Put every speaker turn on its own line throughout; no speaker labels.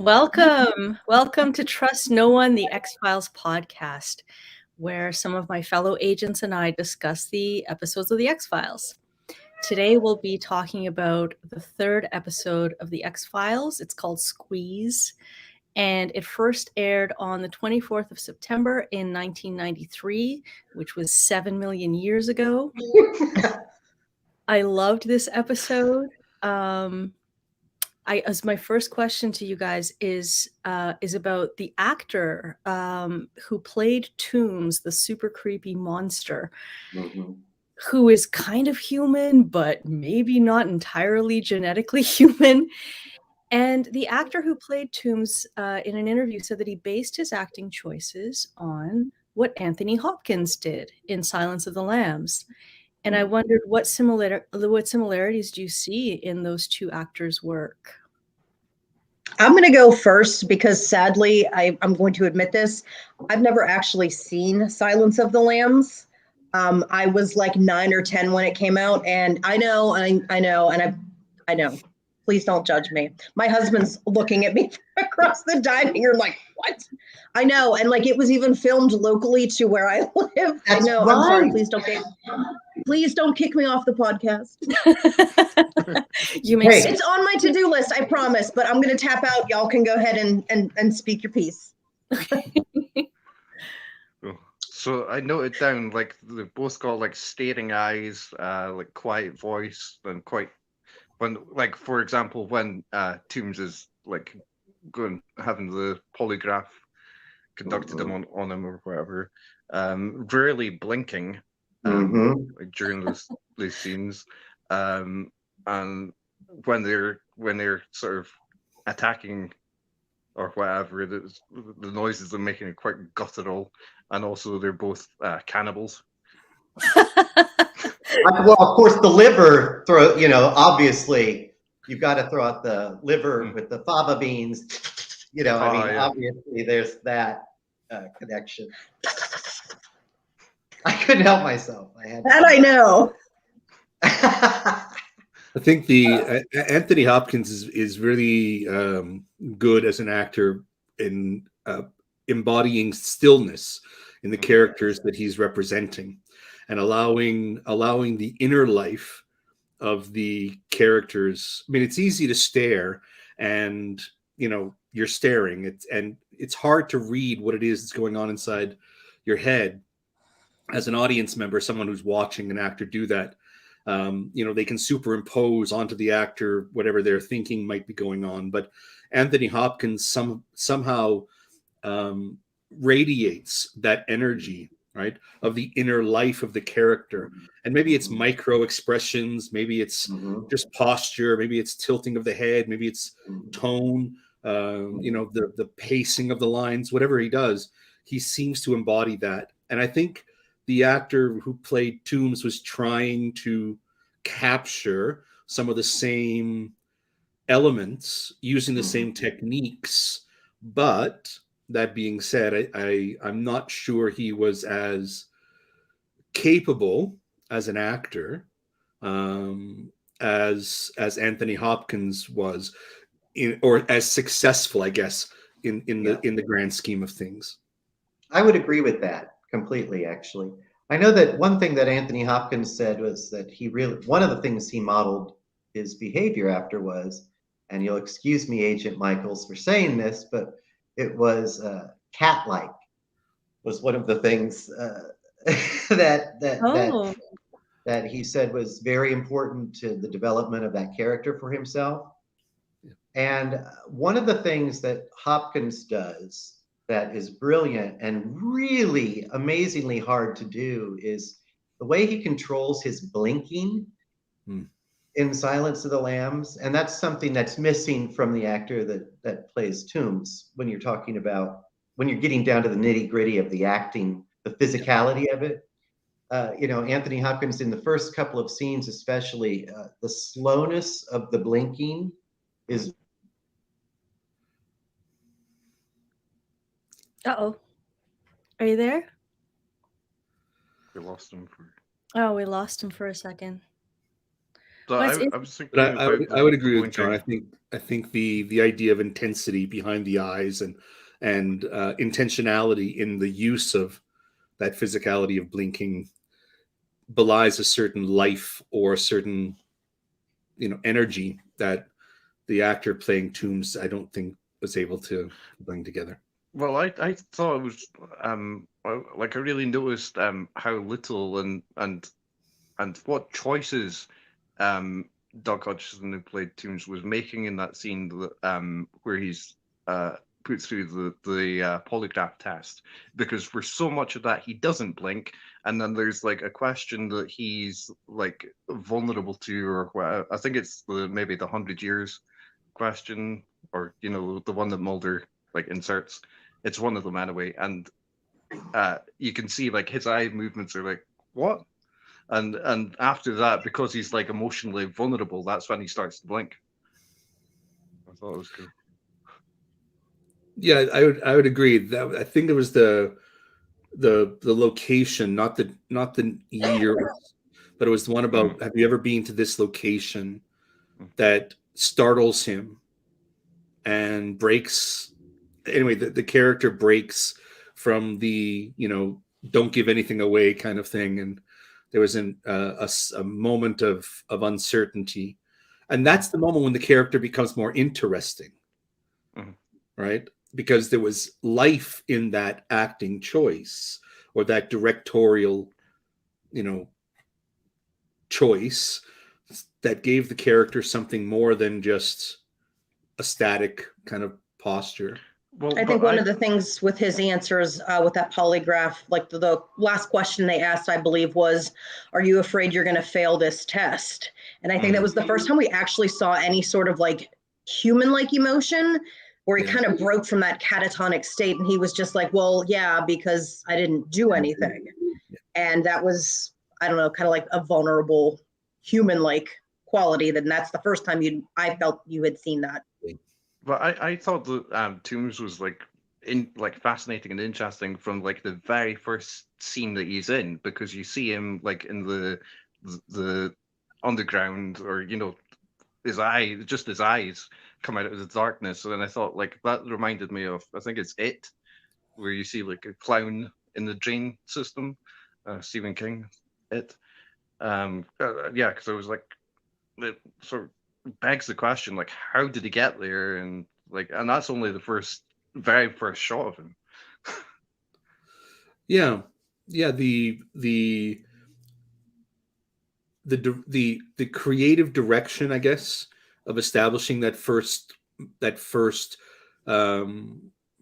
Welcome to Trust No One, the X-Files podcast, where some of my fellow agents and I discuss the episodes of the X-Files. Today we'll be talking about the third episode of the X-Files. It's called Squeeze, and it first aired on the 24th of September in 1993, which was 7 million years ago. I loved this episode. As my first question to you guys is about the actor who played Tooms, the super creepy monster, who is kind of human, but maybe not entirely genetically human. And the actor who played Tooms in an interview said that he based his acting choices on what Anthony Hopkins did in Silence of the Lambs. And I wondered what similarities do you see in those two actors' work?
I'm going to go first because sadly, I'm going to admit this. I've never actually seen Silence of the Lambs. I was like 9 or 10 when it came out, and I know. Please don't judge me. My husband's looking at me across the dining room like, what? I know. And like, it was even filmed locally to where I live.
That's
I know.
right.
I'm sorry. Please don't kick me off the podcast. It's on my to-do list, I promise, but I'm going to tap out. Y'all can go ahead and speak your piece.
So I noted down, like, they've both got like staring eyes, like quiet voice, and like, for example, when Tooms is like having the polygraph conducted on him or whatever, rarely blinking during those scenes, and when they're sort of attacking or whatever, the noises they're making are quite guttural, and also they're both cannibals.
Well, of course, the liver obviously you've got to throw out the liver with the fava beans. Obviously there's that connection. I couldn't help myself.
I know.
I think the Anthony Hopkins is really good as an actor in embodying stillness in the characters that he's representing, and allowing the inner life of the characters. I mean, it's easy to stare, and you're staring. It's hard to read what it is that's going on inside your head as an audience member, someone who's watching an actor do that. They can superimpose onto the actor whatever they're thinking might be going on. But Anthony Hopkins somehow radiates that energy, right, of the inner life of the character. And maybe it's micro expressions, maybe it's just posture, maybe it's tilting of the head, maybe it's tone, the pacing of the lines, whatever he does, he seems to embody that. And I think the actor who played Tooms was trying to capture some of the same elements using the same techniques. But that being said, I'm not sure he was as capable as an actor as Anthony Hopkins was, or as successful, I guess, in the grand scheme of things.
I would agree with that completely, actually. I know that one thing that Anthony Hopkins said was that one of the things he modeled his behavior after was, and you'll excuse me, Agent Michaels, for saying this, but it was cat-like was one of the things that he said was very important to the development of that character for himself. Yeah. And one of the things that Hopkins does that is brilliant and really amazingly hard to do is the way he controls his blinking in Silence of the Lambs. And that's something that's missing from the actor that plays Tooms when you're getting down to the nitty gritty of the acting, the physicality of it. Anthony Hopkins in the first couple of scenes, especially, the slowness of the blinking is.
Uh-oh. Are you there?
We lost him
we lost him for a second.
So
Well, it's
I was thinking
But
about
I would agree with John.
blinking.
I think the idea of intensity behind the eyes and intentionality in the use of that physicality of blinking belies a certain life or a certain energy that the actor playing Toombs I don't think was able to bring together.
Well, I thought it was like I really noticed how little and what choices Doug Hodgson, who played Toombs, was making in that scene where he's put through the polygraph test, because for so much of that he doesn't blink, and then there's like a question that he's like vulnerable to, or what I think it's maybe the 100 years question, or the one that Mulder like inserts. It's one of them anyway, and you can see like his eye movements are like, what? And after that, because he's like emotionally vulnerable, that's when he starts to blink. I thought it was cool.
Yeah, I would agree. That I think it was the location, not the year, but it was the one about have you ever been to this location that startles him and breaks. Anyway, the character breaks from the don't give anything away kind of thing, and there was a moment of uncertainty, and that's the moment when the character becomes more interesting, right? Because there was life in that acting choice or that directorial, choice that gave the character something more than just a static kind of posture.
Well,
I think one of the things with his answers with that polygraph, like the last question they asked, I believe, was, "Are you afraid you're going to fail this test?" And I think that was the first time we actually saw any sort of like human-like emotion, where he kind of broke from that catatonic state, and he was just like, "Well, yeah, because I didn't do anything." And that was, I don't know, kind of like a vulnerable human-like quality. Then that's the first time I felt you had seen that.
But I thought that Toombs was like fascinating and interesting from like the very first scene that he's in, because you see him like in the underground, or his eyes come out of the darkness, and I thought like that reminded me of, I think it's It, where you see like a clown in the drain system, Stephen King, It. Yeah, because I was like, it sort of begs the question, like, how did he get there? And that's only the very first shot of him.
Yeah, the creative direction, I guess, of establishing that first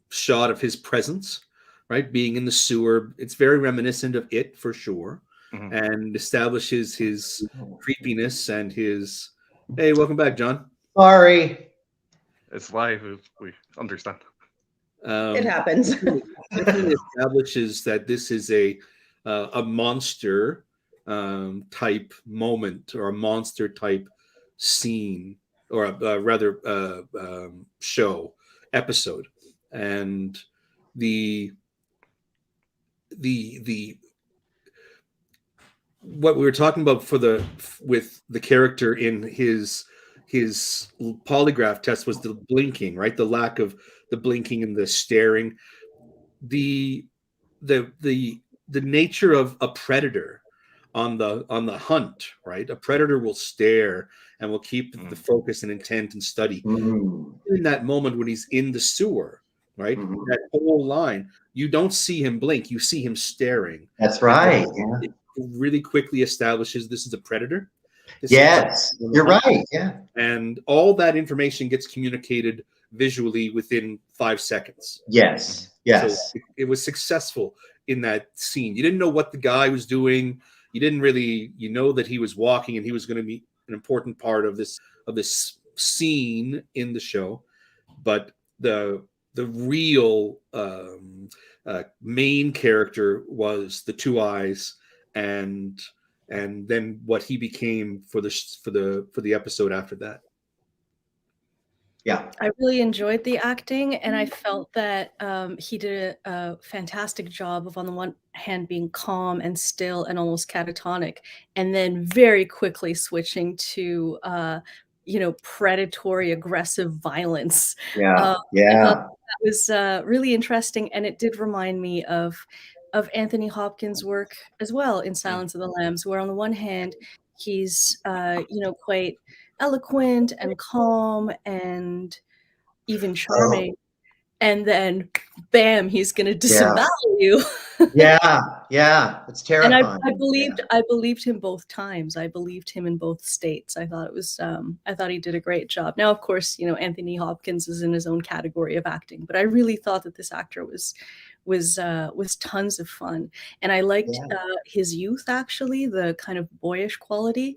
shot of his presence, right, being in the sewer. It's very reminiscent of It for sure, and establishes his creepiness and his. Hey, welcome back, John.
Sorry.
It's live, we understand.
It happens.
Definitely establishes that this is a monster type moment, or a monster type scene, or rather show episode, and the what we were talking about with the character in his polygraph test was the blinking, right? The lack of the blinking and the staring. The nature of a predator on the hunt, right? A predator will stare and will keep the focus and intent and study. In that moment when he's in the sewer, right? That whole line, you don't see him blink, you see him staring.
That's right.
It really quickly establishes this is a predator.
Yes, you're right. Yeah.
And all that information gets communicated visually within 5 seconds.
Yes. Yes.
So it was successful in that scene. You didn't know what the guy was doing. You didn't really, that he was walking and he was going to be an important part of this scene in the show. But the real main character was the two eyes, and then what he became for the episode after that.
Yeah.
I really enjoyed the acting, and I felt that he did a fantastic job of, on the one hand, being calm and still and almost catatonic, and then very quickly switching to, predatory, aggressive violence.
Yeah.
I thought
Yeah.
that was really interesting, and it did remind me of Anthony Hopkins' work as well in Silence of the Lambs, where on the one hand he's quite eloquent and calm and even
Oh,
charming, and then bam, he's gonna
yeah.
disavow you.
Yeah. Yeah. It's
And
terrifying.
I believed him both times. I believed him in both states. I thought it was I thought he did a great job. Now, of course, Anthony Hopkins is in his own category of acting, but I really thought that this actor was tons of fun. And I liked
Yeah.
his youth, actually, the kind of boyish quality.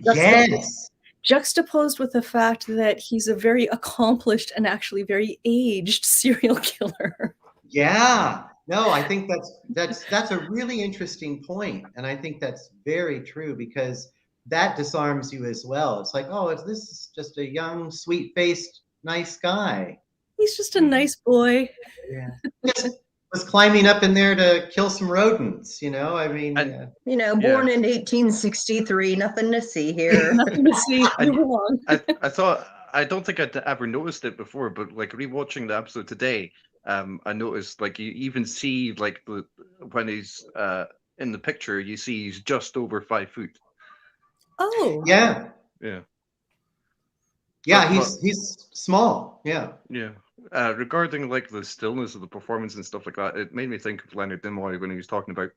Yes.
Juxtaposed with the fact that he's a very accomplished and actually very aged serial killer.
Yeah. No, I think that's a really interesting point, and I think that's very true because that disarms you as well. It's like, oh, this is just a young, sweet-faced, nice guy.
He's just a nice boy.
Yeah. Just was climbing up in there to kill some rodents, I mean,
Born in 1863, nothing to see here.
Nothing to see. You're wrong.
I don't think I'd ever noticed it before, but like rewatching the episode today, I noticed like you even see like when he's in the picture, you see he's just over 5 foot.
Oh.
yeah.
Yeah.
Yeah, he's small. Yeah.
Yeah. Regarding like the stillness of the performance and stuff like that, it made me think of Leonard Nimoy when he was talking about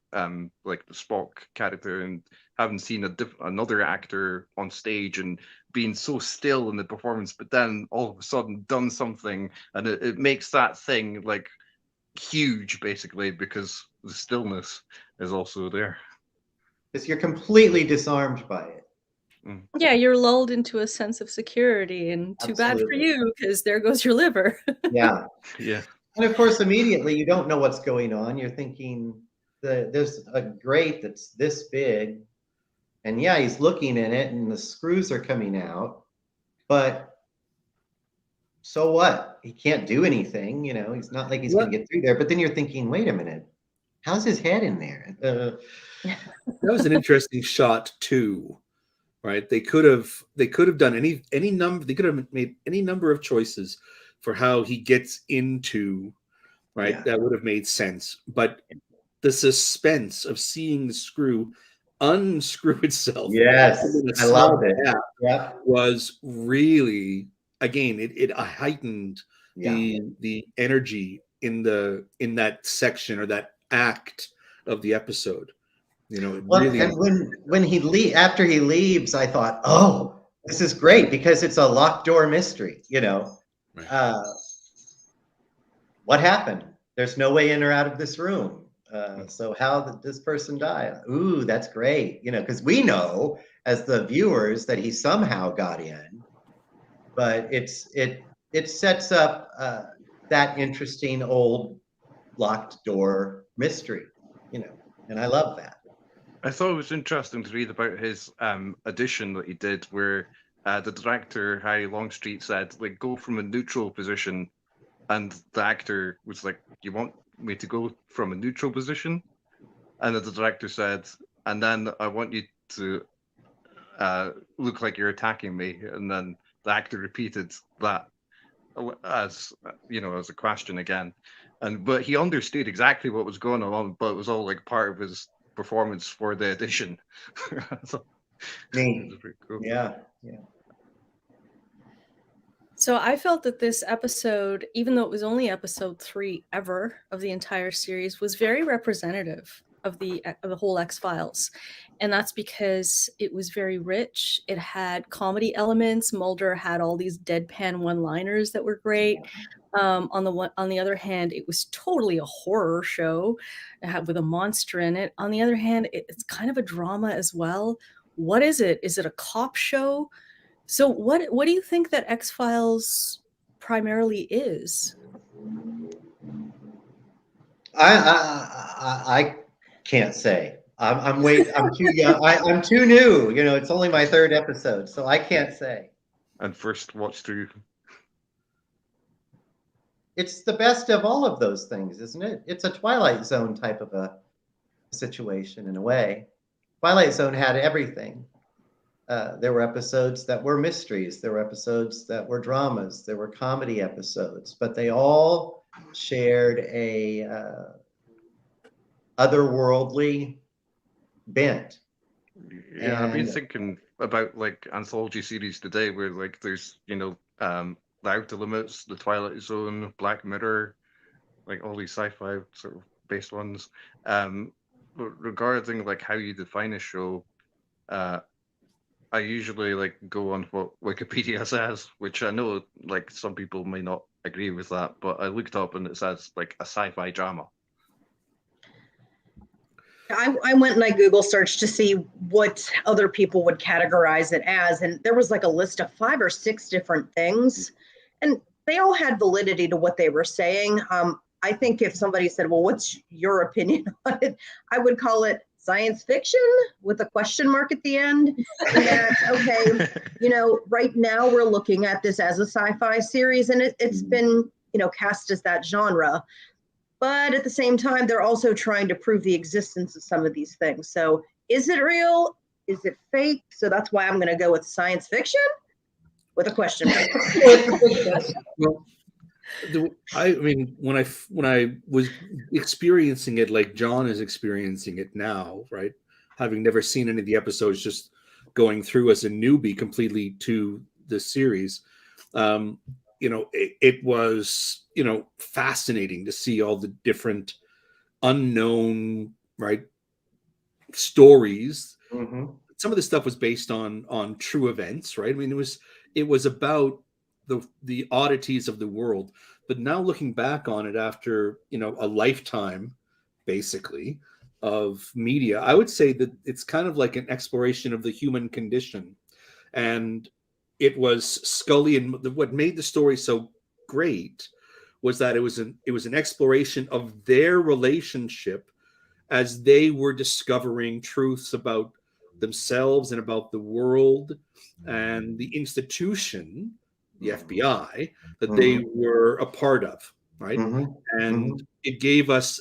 like the Spock character and having seen another actor on stage and being so still in the performance, but then all of a sudden done something, and it makes that thing like huge, basically, because the stillness is also there.
Because you're completely disarmed by it.
Yeah, you're lulled into a sense of security, and too bad for
Absolutely.
you, because there goes your liver.
Yeah.
Yeah.
And of course, immediately you don't know what's going on. You're thinking there's a grate that's this big, and yeah, he's looking in it, and the screws are coming out. But so what? He can't do anything. He's not like he's going to get through there. But then you're thinking, wait a minute, how's his head in there?
That was an interesting shot too, right? They could have done any number. They could have made any number of choices for how he gets into, right?
Yeah.
That would have made sense. But the suspense of seeing the screw unscrew itself,
Yes, I loved it.
Yeah, was really, again, it heightened
Yeah.
the energy in that section or that act of the episode.
Well,
really.
and when after he leaves, I thought, oh, this is great because it's a locked door mystery.
Right.
What happened? There's no way in or out of this room. So how did this person die? Ooh, that's great. Because we know as the viewers that he somehow got in, but it sets up that interesting old locked door mystery. And I love that.
I thought it was interesting to read about his audition that he did, where the director Harry Longstreet said, like, go from a neutral position, and the actor was like, "You want me to go from a neutral position?" And then the director said, "And then I want you to look like you're attacking me." And then the actor repeated that as as a question again, but he understood exactly what was going on, but it was all like part of his performance for the audition. So,
Neat.
pretty cool.
Yeah.
So I felt that this episode, even though it was only episode 3 ever of the entire series, was very representative of the whole X-Files. And that's because it was very rich. It had comedy elements. Mulder had all these deadpan one-liners that were great. On the other hand, it was totally a horror show with a monster in it. On the other hand, it's kind of a drama as well. What is it? Is it a cop show? So what do you think that X-Files primarily is?
I can't say. I'm too young. I'm too new. It's only my 3rd episode, so I can't say.
And first watch through.
it's the best of all of those things, isn't it? It's a Twilight Zone type of a situation in a way. Twilight Zone had everything. There were episodes that were mysteries. There were episodes that were dramas. There were comedy episodes, but they all shared a otherworldly bent.
Yeah, I've been
And
thinking about like anthology series today where like there's, The Outer Limits, The Twilight Zone, Black Mirror, like all these sci-fi sort of based ones. But regarding like how you define a show, uh, I usually like go on what Wikipedia says, which I know like some people may not agree with that, but I looked up and it says like a sci-fi drama.
I went and I Google searched to see what other people would categorize it as. And there was like a list of 5 or 6 different things. And they all had validity to what they were saying. I think if somebody said, well, what's your opinion on it? I would call it science fiction with a question mark at the end. And that's okay. Right now we're looking at this as a sci-fi series, and it's been, cast as that genre. But at the same time, they're also trying to prove the existence of some of these things. So is it real? Is it fake? So that's why I'm going to go with science fiction with a question mark.
Well, I mean, when I was experiencing it like John is experiencing it now, right? Having never seen any of the episodes, just going through as a newbie completely to the series, it was, fascinating to see all the different unknown, right, stories.
mm-hmm.
Some of the stuff was based on true events, right? I mean, it was about the oddities of the world. But now looking back on it after, a lifetime, basically, of media, I would say that it's kind of like an exploration of the human condition. And it was Scully, and what made the story so great was that it was an exploration of their relationship as they were discovering truths about themselves and about the world and the institution, the FBI, that they were a part of, right?
Mm-hmm.
And it gave us,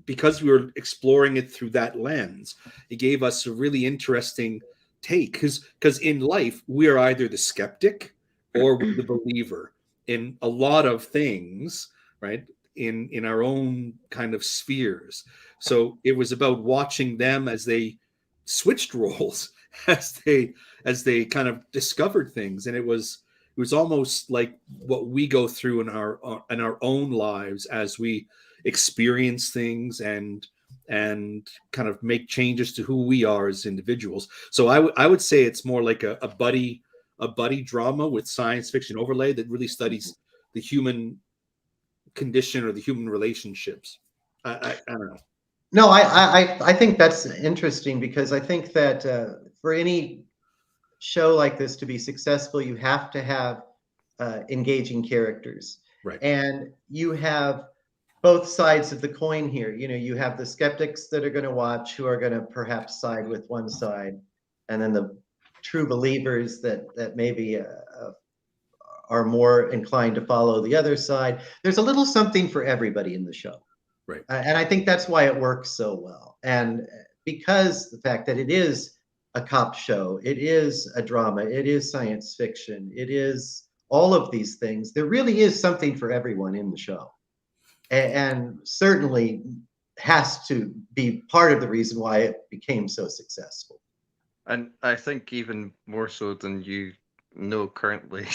because we were exploring it through that lens, it gave us a really interesting take, because in life we are either the skeptic or the believer in a lot of things, right? In our own kind of spheres. So it was about watching them as they switched roles, as they kind of discovered things. And it was almost like what we go through in our own lives as we experience things and kind of make changes to who we are as individuals. So I would say it's more like a buddy drama with science fiction overlay that really studies the human condition or the human relationships. I don't know.
No, I think that's interesting, because I think that for any show like this to be successful, you have to have engaging characters.
Right.
And you have both sides of the coin here. You have the skeptics that are going to watch, who are going to perhaps side with one side, and then the true believers that maybe are more inclined to follow the other side. There's a little something for everybody in the show.
Right.
And I think that's why it works so well. And because the fact that it is a cop show, it is a drama, it is science fiction, it is all of these things, there really is something for everyone in the show. And certainly has to be part of the reason why it became so successful.
And I think even more so than you know currently.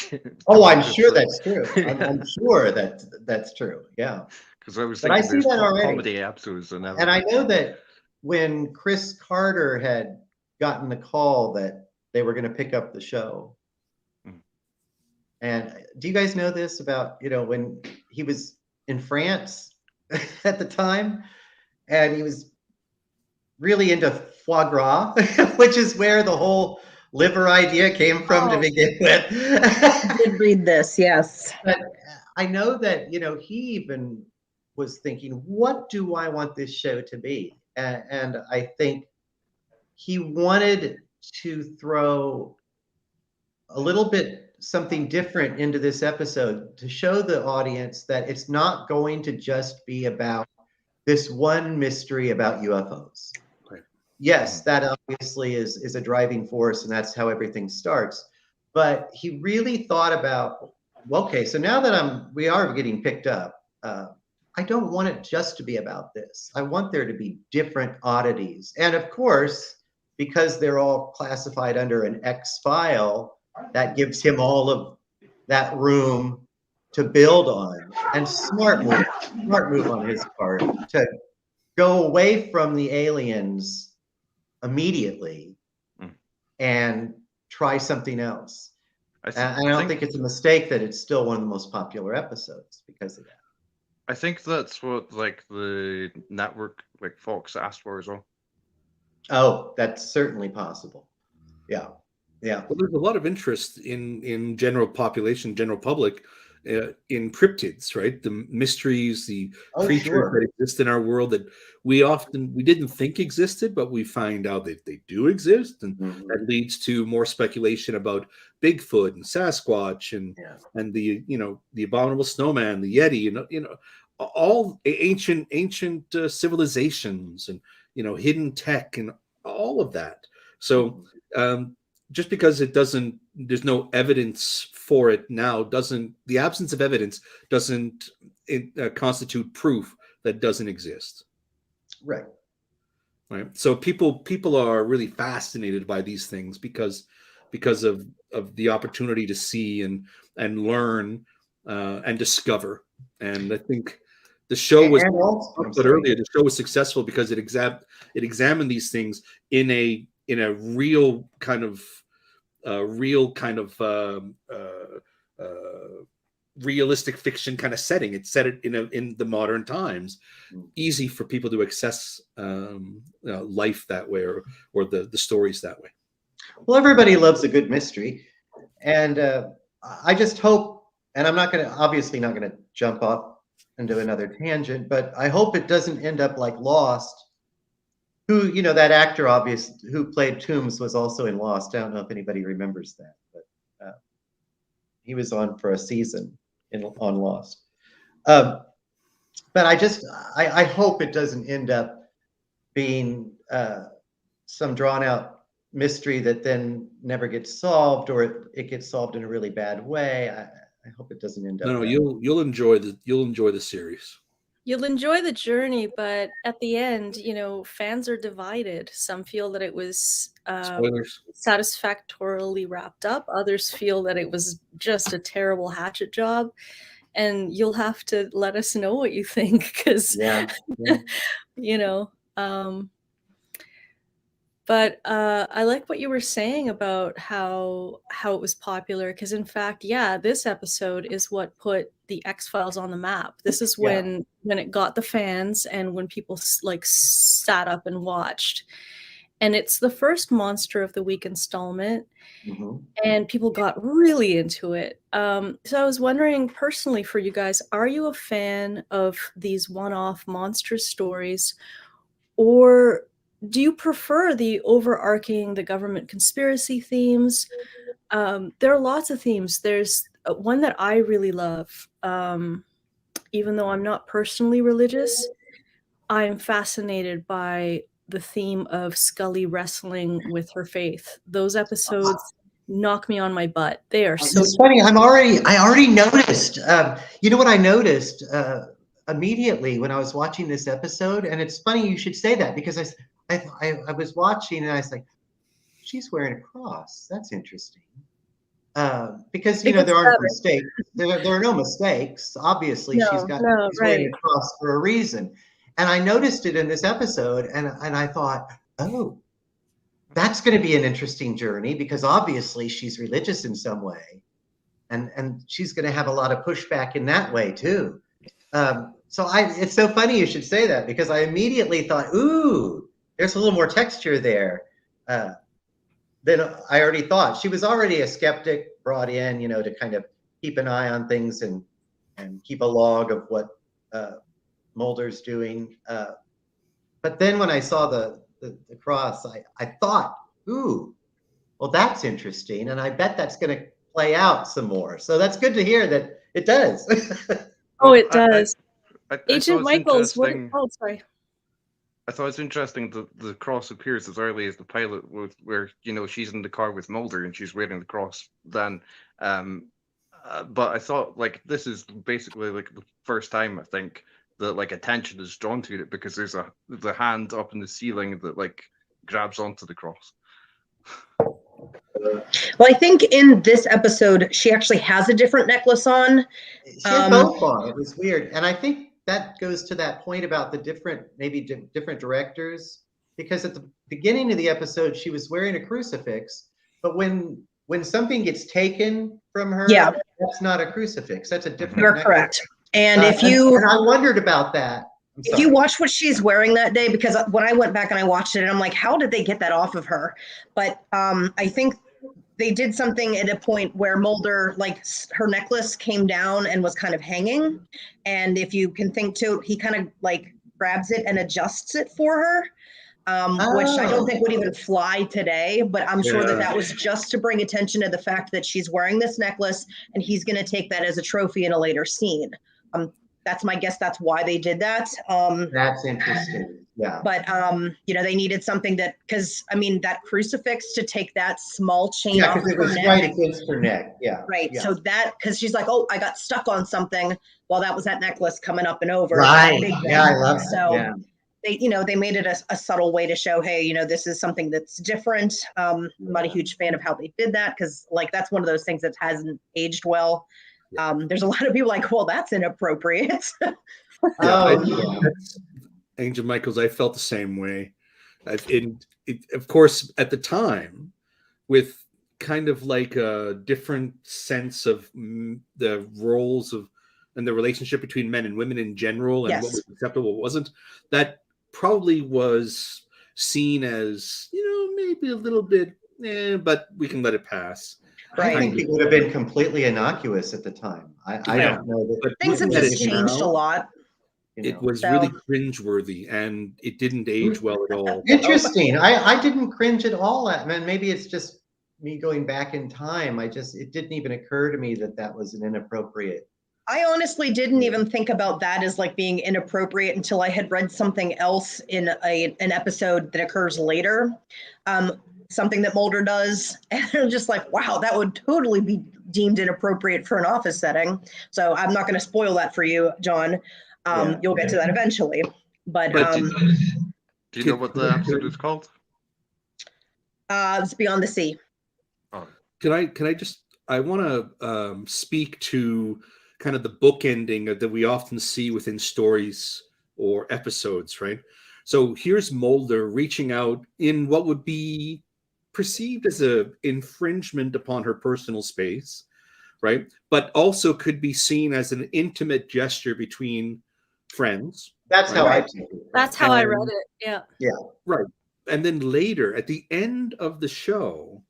Oh, I'm sure that's true. I'm sure that's true. Yeah.
Because I was
But I
thinking
see
there's
that already.
comedy episodes and everything.
And I know that when Chris Carter had gotten the call that they were going to pick up the show, and do you guys know this about, when he was in France at the time, and he was really into foie gras, which is where the whole liver idea came from to begin with.
I did read this, yes.
But I know that, he even was thinking, what do I want this show to be? And I think he wanted to throw a little bit something different into this episode to show the audience that it's not going to just be about this one mystery about UFOs.
Right.
Yes, that obviously is a driving force, and that's how everything starts. But he really thought about, well, okay, so now that we are getting picked up, I don't want it just to be about this. I want there to be different oddities. And of course, because they're all classified under an X file, that gives him all of that room to build on. And smart move on his part to go away from the aliens immediately and try something else. I don't think it's a mistake that it's still one of the most popular episodes because of that.
I think that's what like the network, like Fox, asked for as well.
Oh, that's certainly possible. Yeah, yeah.
Well, there's a lot of interest in general population, general public, in cryptids, right? The mysteries, the creatures that exist in our world that we didn't think existed, but we find out that they do exist, and that leads to more speculation about Bigfoot and Sasquatch and the the abominable snowman, the Yeti, all ancient civilizations and hidden tech and all of that. So just because there's no evidence for it now, the absence of evidence doesn't constitute proof that it doesn't exist.
Right.
So people are really fascinated by these things because of the opportunity to see and learn and discover. And I think the show was earlier. The show was successful because it examined these things in a real kind of realistic fiction kind of setting. It set it in the modern times, easy for people to access life that way or the stories that way.
Well, everybody loves a good mystery, and I just hope, and I'm obviously not gonna jump off into another tangent, but I hope it doesn't end up like Lost. Who, that actor who played Toombs was also in Lost. I don't know if anybody remembers that, but he was on for a season on Lost. But I hope it doesn't end up being some drawn out mystery that then never gets solved, or it gets solved in a really bad way. I hope it doesn't end up.
No, you'll enjoy the series.
You'll enjoy the journey, but at the end, fans are divided. Some feel that it was satisfactorily wrapped up. Others feel that it was just a terrible hatchet job. And you'll have to let us know what you think, because, but I like what you were saying about how it was popular, because in fact, this episode is what put the X-Files on the map. This is when it got the fans and when people sat up and watched. And it's the first Monster of the Week installment, and people got really into it. So I was wondering personally for you guys, are you a fan of these one-off monster stories, or do you prefer the overarching, the government conspiracy themes? There are lots of themes. There's one that I really love. Even though I'm not personally religious, I'm fascinated by the theme of Scully wrestling with her faith. Those episodes knock me on my butt. They are so.
It's funny. I already noticed. You know what I noticed immediately when I was watching this episode, and it's funny you should say that, because I was watching and I was like, she's wearing a cross. That's interesting. Because there aren't mistakes. There are no mistakes. Obviously, she's wearing a cross for a reason. And I noticed it in this episode, and I thought, oh, that's going to be an interesting journey, because obviously she's religious in some way, and she's going to have a lot of pushback in that way too. So it's so funny you should say that, because I immediately thought, ooh, there's a little more texture there than I already thought. She was already a skeptic brought in, to kind of keep an eye on things and keep a log of what Mulder's doing. But then when I saw the cross, I thought, ooh, well, that's interesting. And I bet that's going to play out some more. So that's good to hear that it does.
Oh,
Well,
it does.
I thought
Agent
it's
Michaels, what?
interesting.
Oh, sorry.
I thought it's interesting that the cross appears as early as the pilot, where she's in the car with Mulder and she's wearing the cross. Then, but I thought like this is basically like the first time I think that like attention is drawn to it, because there's the hand up in the ceiling that like grabs onto the cross.
Well, I think in this episode, she actually has a different necklace on.
She had both on. It was weird. And I think that goes to that point about the different directors, because at the beginning of the episode, she was wearing a crucifix, but when something gets taken from her,
Yeah.
that's not a crucifix. That's a different
You're
necklace.
correct. And
and I wondered about that.
If you watch what she's wearing that day, because when I went back and I watched it, and I'm like, how did they get that off of her? But I think they did something at a point where Mulder, like her necklace came down and was kind of hanging. And if you can think too, he kind of like grabs it and adjusts it for her, which I don't think would even fly today. But I'm sure that was just to bring attention to the fact that she's wearing this necklace and he's going to take that as a trophy in a later scene. That's my guess. That's why they did that.
That's interesting. Yeah.
But they needed something because that crucifix, to take that small chain off
because it
her
was
neck,
right against her neck. Yeah.
right.
Yeah.
So that, because she's like, oh, I got stuck on something. Well, that was that necklace coming up and over.
Right. Yeah, I love that.
So
yeah.
they made it a subtle way to show, hey, this is something that's different. I'm not a huge fan of how they did that, because like that's one of those things that hasn't aged well. There's a lot of people like, well, that's inappropriate.
Angel Michaels, I felt the same way. Of course, at the time, with kind of like a different sense of the roles of and the relationship between men and women in general, and what was acceptable, what wasn't, that probably was seen as, maybe a little bit, but we can let it pass.
Right.
I think it would have been completely innocuous at the time. I don't know.
But things have just changed a lot.
It was really cringeworthy, and it didn't age well at all.
Interesting. I didn't cringe at all. Maybe it's just me going back in time. It didn't even occur to me that was an inappropriate.
I honestly didn't even think about that as like being inappropriate until I had read something else in an episode that occurs later. Something that Mulder does, and I'm just like, wow, that would totally be deemed inappropriate for an office setting. So I'm not going to spoil that for you, John. You'll get to that eventually. But
do you know what the episode is called?
It's Beyond the Sea.
Oh. Can I just? I want to speak to kind of the bookending that we often see within stories or episodes, right? So here's Mulder reaching out in what would be perceived as an infringement upon her personal space, right? But also could be seen as an intimate gesture between friends.
That's how I take it.
That's how I read it. Yeah.
Yeah.
Right. And then later, at the end of the show,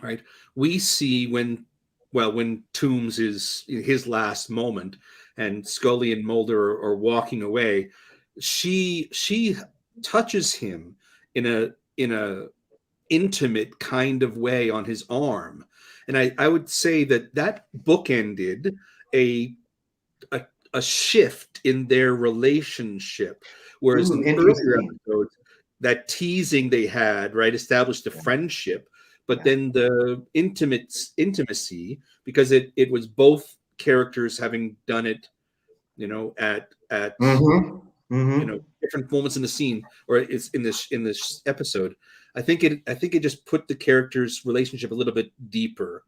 right, we see when Toombs is in his last moment and Scully and Mulder are walking away, she touches him in a intimate kind of way on his arm. And I would say that bookended a shift in their relationship. Whereas in earlier episodes, that teasing they had, right, established a friendship, but then the intimacy, because it was both characters having done it, at different moments in the scene, or it's in this episode. I think it just put the characters' relationship a little bit deeper,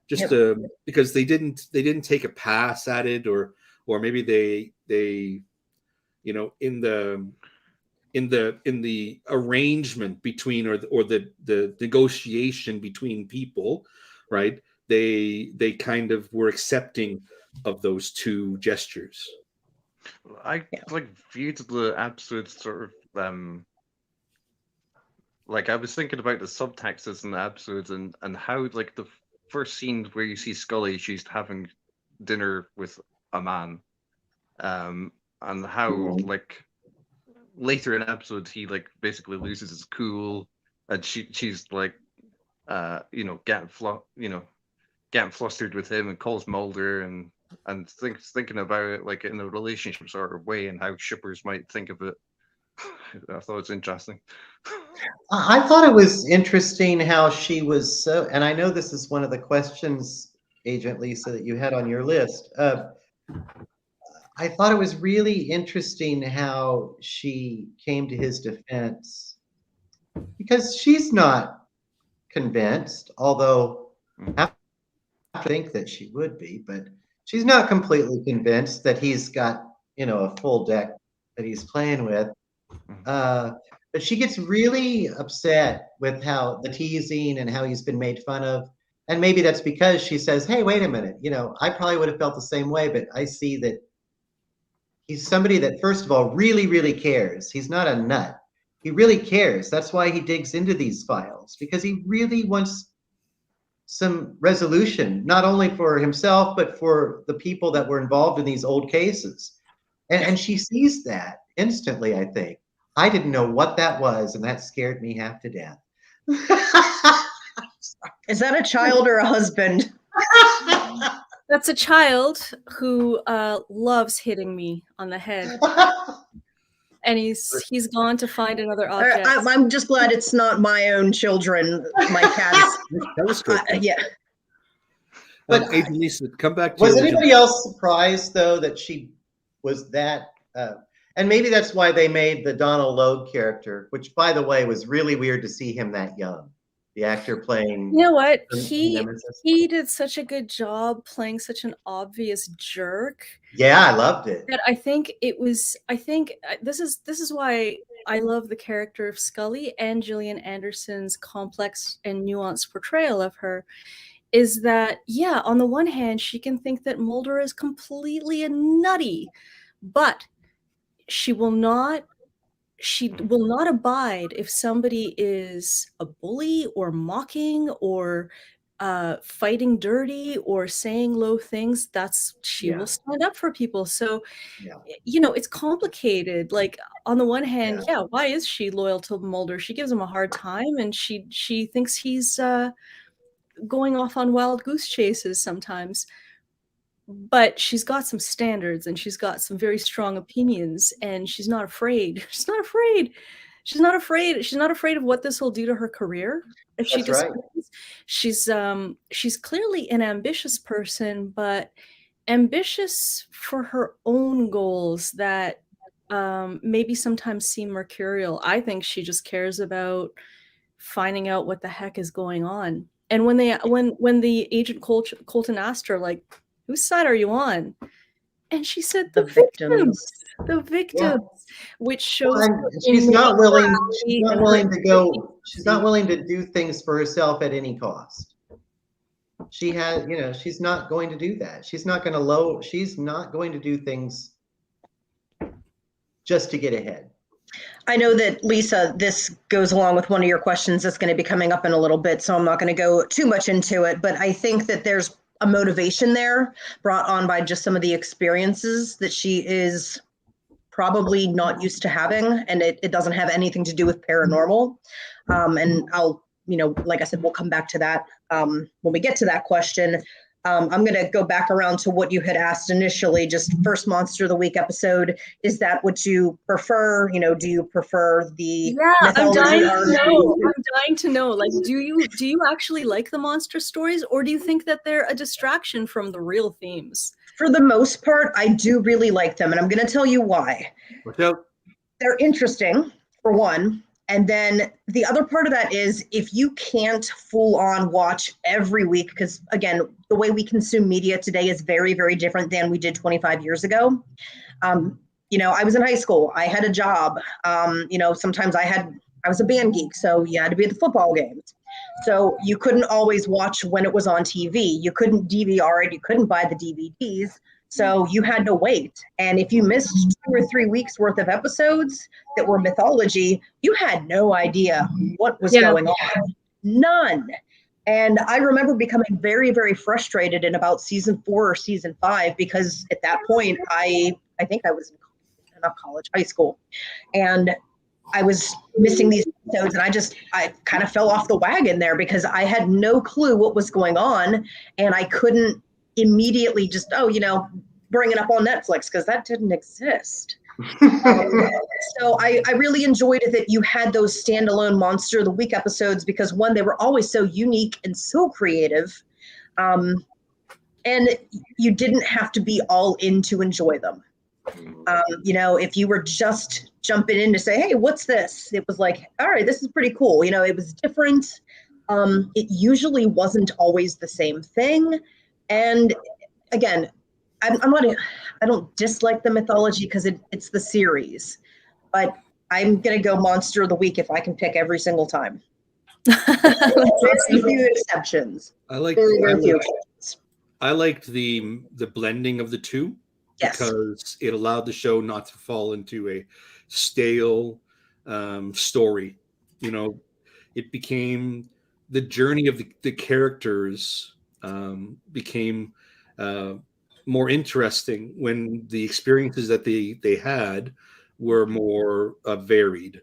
just because they didn't take a pass at it, or maybe they in the arrangement between or the negotiation between people, right? They kind of were accepting of those two gestures.
I viewed the episode sort of I was thinking about the subtexts in the episodes and how like the first scene where you see Scully, she's having dinner with a man, and how like later in episodes he like basically loses his cool and she's like getting getting flustered with him and calls Mulder and thinking about it like in a relationship sort of way and how shippers might think of it. I thought it was interesting.
I thought it was interesting how she was so, and I know this is one of the questions, Agent Lisa, that you had on your list. I thought it was really interesting how she came to his defense, because she's not convinced, although I think that she would be, but she's not completely convinced that he's got, a full deck that he's playing with. But she gets really upset with how the teasing and how he's been made fun of. And maybe that's because she says, hey, wait a minute, I probably would have felt the same way, but I see that he's somebody that, first of all, really, really cares. He's not a nut. He really cares. That's why he digs into these files, because he really wants some resolution, not only for himself, but for the people that were involved in these old cases. And she sees that instantly, I think. I didn't know what that was, and that scared me half to death.
Is that a child or a husband?
That's a child who loves hitting me on the head. And he's gone to find another object.
I'm just glad it's not my own children, my cats. Yeah.
But Agent Lisa, come back to
was anybody else surprised, though, that she was that and maybe that's why they made the Donald Logue character, which, by the way, was really weird to see him that young. The actor playing.
You know what? He did such a good job playing such an obvious jerk.
Yeah, I loved it.
That I think this is why I love the character of Scully and Gillian Anderson's complex and nuanced portrayal of her. Is that, yeah, on the one hand, she can think that Mulder is completely nutty, but she will not abide if somebody is a bully or mocking or fighting dirty or saying low things. She will stand up for people. So, it's complicated. Like, on the one hand, why is she loyal to Mulder? She gives him a hard time, and she thinks he's going off on wild goose chases sometimes. But she's got some standards and she's got some very strong opinions, and she's not afraid. She's not afraid. She's not afraid. She's not afraid of what this will do to her career. If she disagrees. She's clearly an ambitious person, but ambitious for her own goals that maybe sometimes seem mercurial. I think she just cares about finding out what the heck is going on. And when the agent Colton asked her, like, whose side are you on? And she said the victims. The victims, which shows
she's not willing to go. She's not willing to do things for herself at any cost. She has, she's not going to do that. She's not going to do things just to get ahead.
I know that, Lisa, this goes along with one of your questions that's going to be coming up in a little bit, so I'm not going to go too much into it, but I think that there's a motivation there brought on by just some of the experiences that she is probably not used to having, and it doesn't have anything to do with paranormal. And I'll, like I said, we'll come back to that when we get to that question. I'm going to go back around to what you had asked initially, just first Monster of the Week episode. Is that what you prefer? Do you prefer the mythology?
I'm dying to know. Like, do you actually like the monster stories, or do you think that they're a distraction from the real themes?
For the most part, I do really like them, and I'm going to tell you why. They're interesting, for one. And then the other part of that is, if you can't full on watch every week, because again, the way we consume media today is very, very different than we did 25 years ago. I was in high school. I had a job. Sometimes I was a band geek, so you had to be at the football games. So you couldn't always watch when it was on TV. You couldn't DVR it. You couldn't buy the DVDs. So you had to wait. And if you missed 2 or 3 weeks worth of episodes that were mythology, you had no idea what was going on. None. And I remember becoming very, very frustrated in about season 4 or season 5, because at that point, I think I was in high school. And I was missing these episodes, and I kind of fell off the wagon there because I had no clue what was going on, and I couldn't immediately just, bring it up on Netflix because that didn't exist. So I really enjoyed it that you had those standalone Monster of the Week episodes because, one, they were always so unique and so creative, and you didn't have to be all in to enjoy them. If you were just jumping in to say, hey, what's this? It was like, all right, this is pretty cool. It was different. It usually wasn't always the same thing. And again, I don't dislike the mythology because it's the series, but I'm going to go Monster of the Week if I can pick every single time. Very few exceptions.
I liked the blending of the two.
Yes.
Because it allowed the show not to fall into a stale story. It became the journey of the characters became more interesting when the experiences that they had were more varied.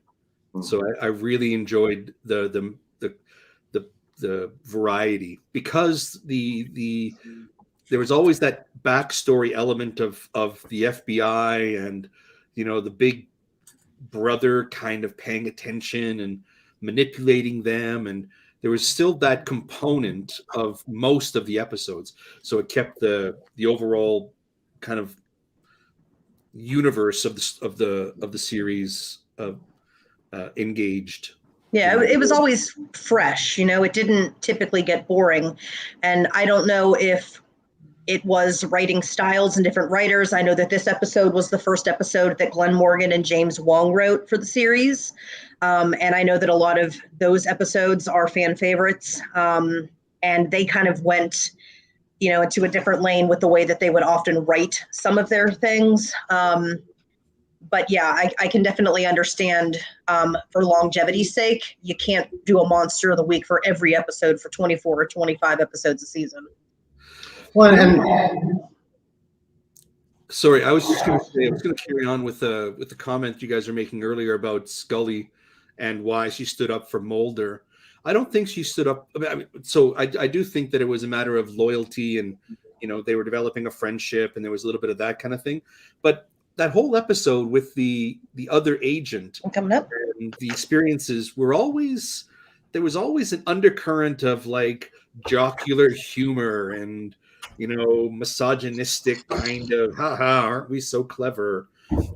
So I really enjoyed the variety because there was always that backstory element of the FBI and, the big brother kind of paying attention and manipulating them. And there was still that component of most of the episodes. So it kept the overall kind of universe of the series engaged.
Yeah, it was always fresh. It didn't typically get boring. And I don't know if it was writing styles and different writers. I know that this episode was the first episode that Glenn Morgan and James Wong wrote for the series. And I know that a lot of those episodes are fan favorites. And they kind of went, into a different lane with the way that they would often write some of their things. But yeah, I can definitely understand for longevity's sake, you can't do a Monster of the Week for every episode for 24 or 25 episodes a season.
Well, and
sorry, I was going to carry on with the comment you guys are making earlier about Scully and why she stood up for Mulder. I don't think she stood up. So I do think that it was a matter of loyalty and, they were developing a friendship and there was a little bit of that kind of thing. But that whole episode with the other agent
coming up,
and the experiences there was always an undercurrent of like jocular humor and, misogynistic kind of, haha, aren't we so clever?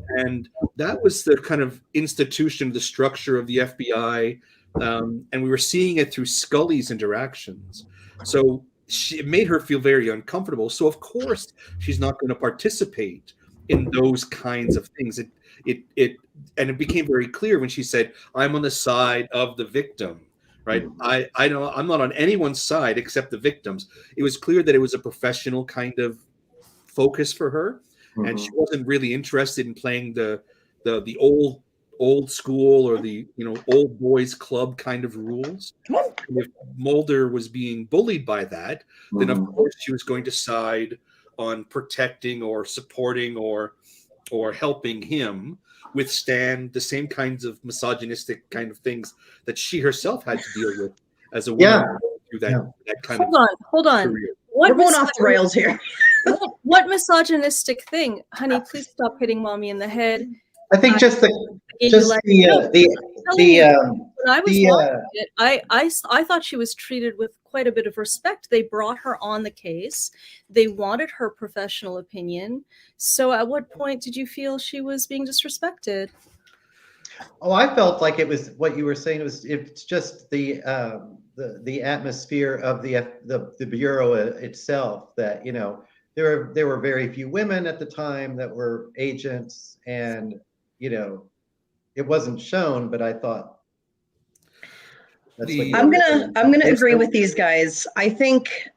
And that was the kind of institution, the structure of the FBI. And we were seeing it through Scully's interactions. So it made her feel very uncomfortable. So of course she's not going to participate in those kinds of things. It became very clear when she said, I'm on the side of the victim. Right. I'm not on anyone's side except the victims. It was clear that it was a professional kind of focus for her. Mm-hmm. And she wasn't really interested in playing the old school or the, old boys club kind of rules. And if Mulder was being bullied by that, then of course she was going to side on protecting or supporting or helping him withstand the same kinds of misogynistic kind of things that she herself had to deal with as a woman through that kind
hold on.
career.
We're going off the rails here.
What misogynistic thing? Honey, please stop hitting mommy in the head.
I think
when I was watching it, I thought she was treated with quite a bit of respect. They brought her on the case. They wanted her professional opinion. So at what point did you feel she was being disrespected?
Oh, I felt like it was what you were saying. It's just the atmosphere of the bureau itself that, there were very few women at the time that were agents, and it wasn't shown, but I thought
I'm gonna agree with these guys. I think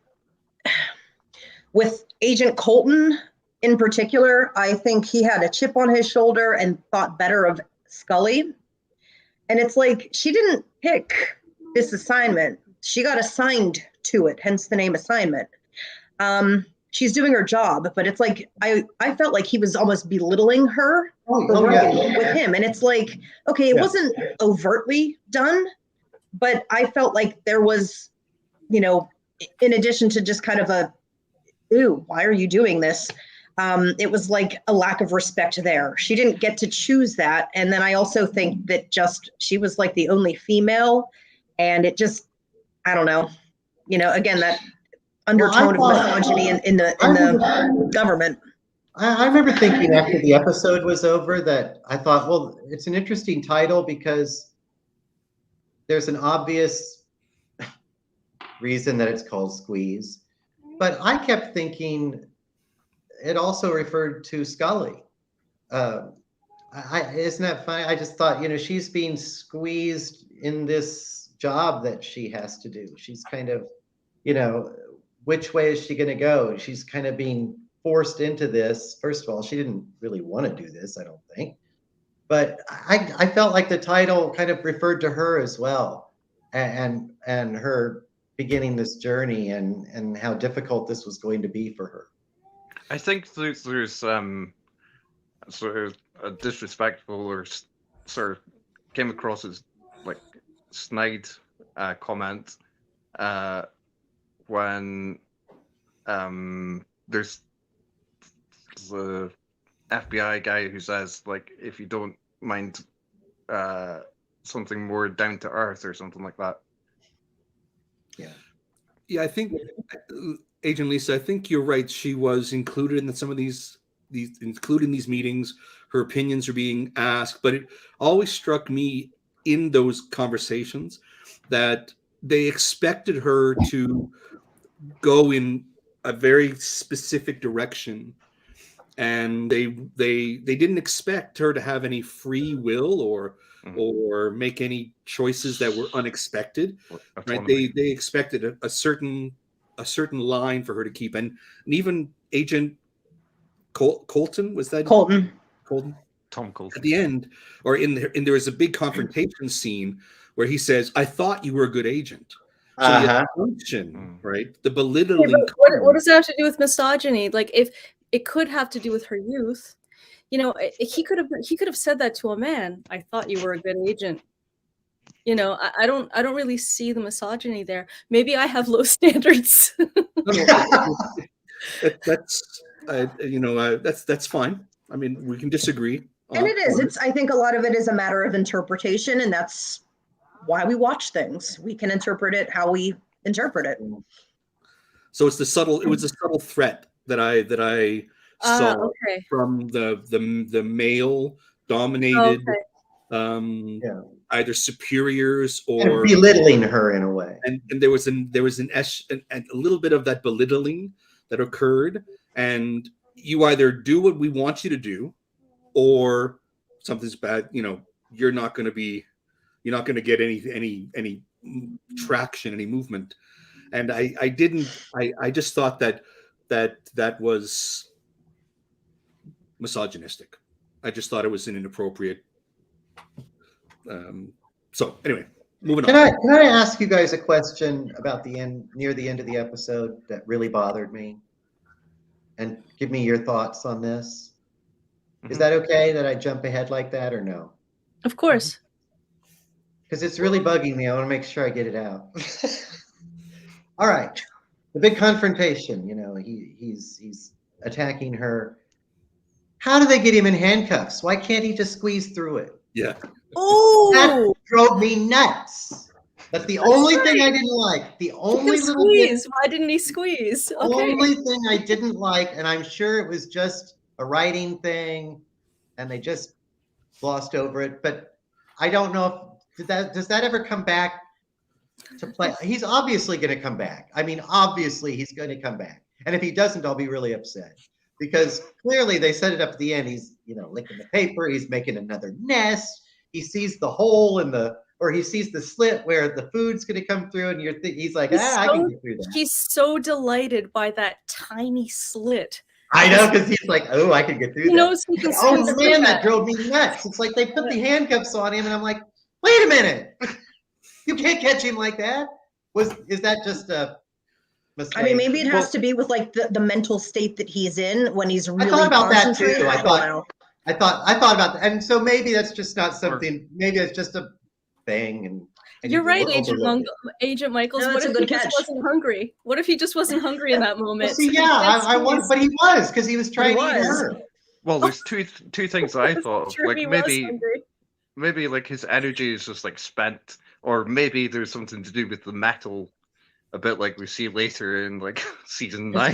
with Agent Colton in particular, I think he had a chip on his shoulder and thought better of Scully. And it's like, she didn't pick this assignment. She got assigned to it, hence the name assignment. she's doing her job, but it's like I felt like he was almost belittling her for working with him. And it's like, okay, it wasn't overtly done, but I felt like there was, you know, in addition to just kind of a, ooh, why are you doing this? It was like a lack of respect there. She didn't get to choose that. And then I also think that just she was like the only female, and it just, I don't know, you know, again, that undertone of misogyny in the government.
I remember thinking after the episode was over that I thought, well, it's an interesting title because there's an obvious reason that it's called Squeeze. But I kept thinking it also referred to Scully. Isn't that funny? I just thought, you know, she's being squeezed in this job that she has to do. She's kind of, you know, which way is she going to go? She's kind of being forced into this. First of all, she didn't really want to do this, I don't think. But I felt like the title kind of referred to her as well, and her beginning this journey and how difficult this was going to be for her.
I think there's sort of a disrespectful or sort of came across as like snide comment when there's the FBI guy who says, like, if you don't mind something more down to earth or something like that.
Yeah, I think Agent Lisa, I think you're right. She was included in some of these including these meetings. Her opinions are being asked, but it always struck me in those conversations that they expected her to go in a very specific direction, and they didn't expect her to have any free will or make any choices that were unexpected. Right? They expected a certain line for her to keep, and even Agent Colton, was that
Colton?
Tom Colton. At the end, or there was a big confrontation scene where he says, "I thought you were a good agent." So the assumption, right? The belittling.
Yeah, what does that have to do with misogyny? Like, if it could have to do with her youth, you know, he could have said that to a man. I thought you were a good agent. You know, I don't really see the misogyny there. Maybe I have low standards.
That's fine. I mean, we can disagree.
And it is. I think a lot of it is a matter of interpretation, and that's why we watch things. We can interpret it how we interpret it.
So it was a subtle threat that I saw from the male dominated either superiors or
and belittling her in a way.
And there was a little bit of that belittling that occurred, and you either do what we want you to do, or something's bad. You know, you're not going to get any traction, any movement. And I just thought that was misogynistic. I just thought it was an inappropriate. So anyway, moving on.
Can I ask you guys a question about near the end of the episode that really bothered me? And give me your thoughts on this. Is that okay that I jump ahead like that, or no?
Of course.
Because it's really bugging me. I want to make sure I get it out. All right. The big confrontation, you know, he's attacking her. How do they get him in handcuffs? Why can't he just squeeze through it?
Yeah.
Oh,
that drove me nuts. That's the only thing I didn't like. The only little
squeeze. Why didn't he squeeze?
Okay. Only thing I didn't like, and I'm sure it was just a writing thing, and they just glossed over it. But I don't know if does that ever come back to play? He's obviously going to come back. I mean, obviously he's going to come back, and if he doesn't, I'll be really upset because clearly they set it up at the end. He's, you know, licking the paper. He's making another nest. He sees the hole or he sees the slit where the food's going to come through, and he's like, I can get through that.
He's so delighted by that tiny slit.
I know, because he's like, oh, I can get through that.
He knows he can
oh man, that drove me nuts. It's like they put the handcuffs on him, and I'm like, wait a minute, you can't catch him like that. Is that just a
I mean, maybe it has
Well-
to be with like the mental state that he's in when he's
I
really
thought about that
concentrating.
too.
I don't know.
I thought about that, and so maybe that's just not something. Maybe it's just a thing, and
You're
you
right,
overlook it.
Agent Michaels.
No,
What
that's a
if he
good
just
catch.
wasn't hungry? What if he just wasn't hungry in that moment?
Well, see,
So he
yeah,
gets
I want,
his-
but he was because he was trying to eat
was.
her.
Well, there's two things I thought of.
Sure,
Like
he was
maybe
hungry.
like his energy is just like spent, or maybe there's something to do with the metal, a bit like we see later in like season 9.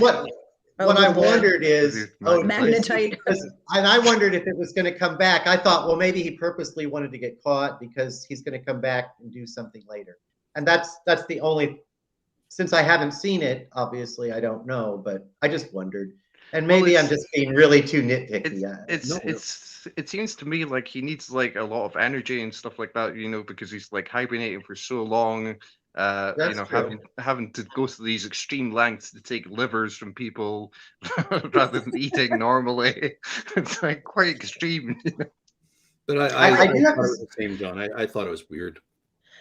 What I wondered is,
Magnetite.
and I wondered if it was going to come back. I thought, well, maybe he purposely wanted to get caught because he's going to come back and do something later. And that's the only. Since I haven't seen it, obviously I don't know, but I just wondered. And maybe I'm just being really too nitpicky.
It seems to me like he needs like a lot of energy and stuff like that, you know, because he's like hibernating for so long. You know,
true.
having to go to these extreme lengths to take livers from people rather than eating normally. It's like quite extreme. You know?
But
I do have
thought
to-
it was the same, John. I thought it was weird.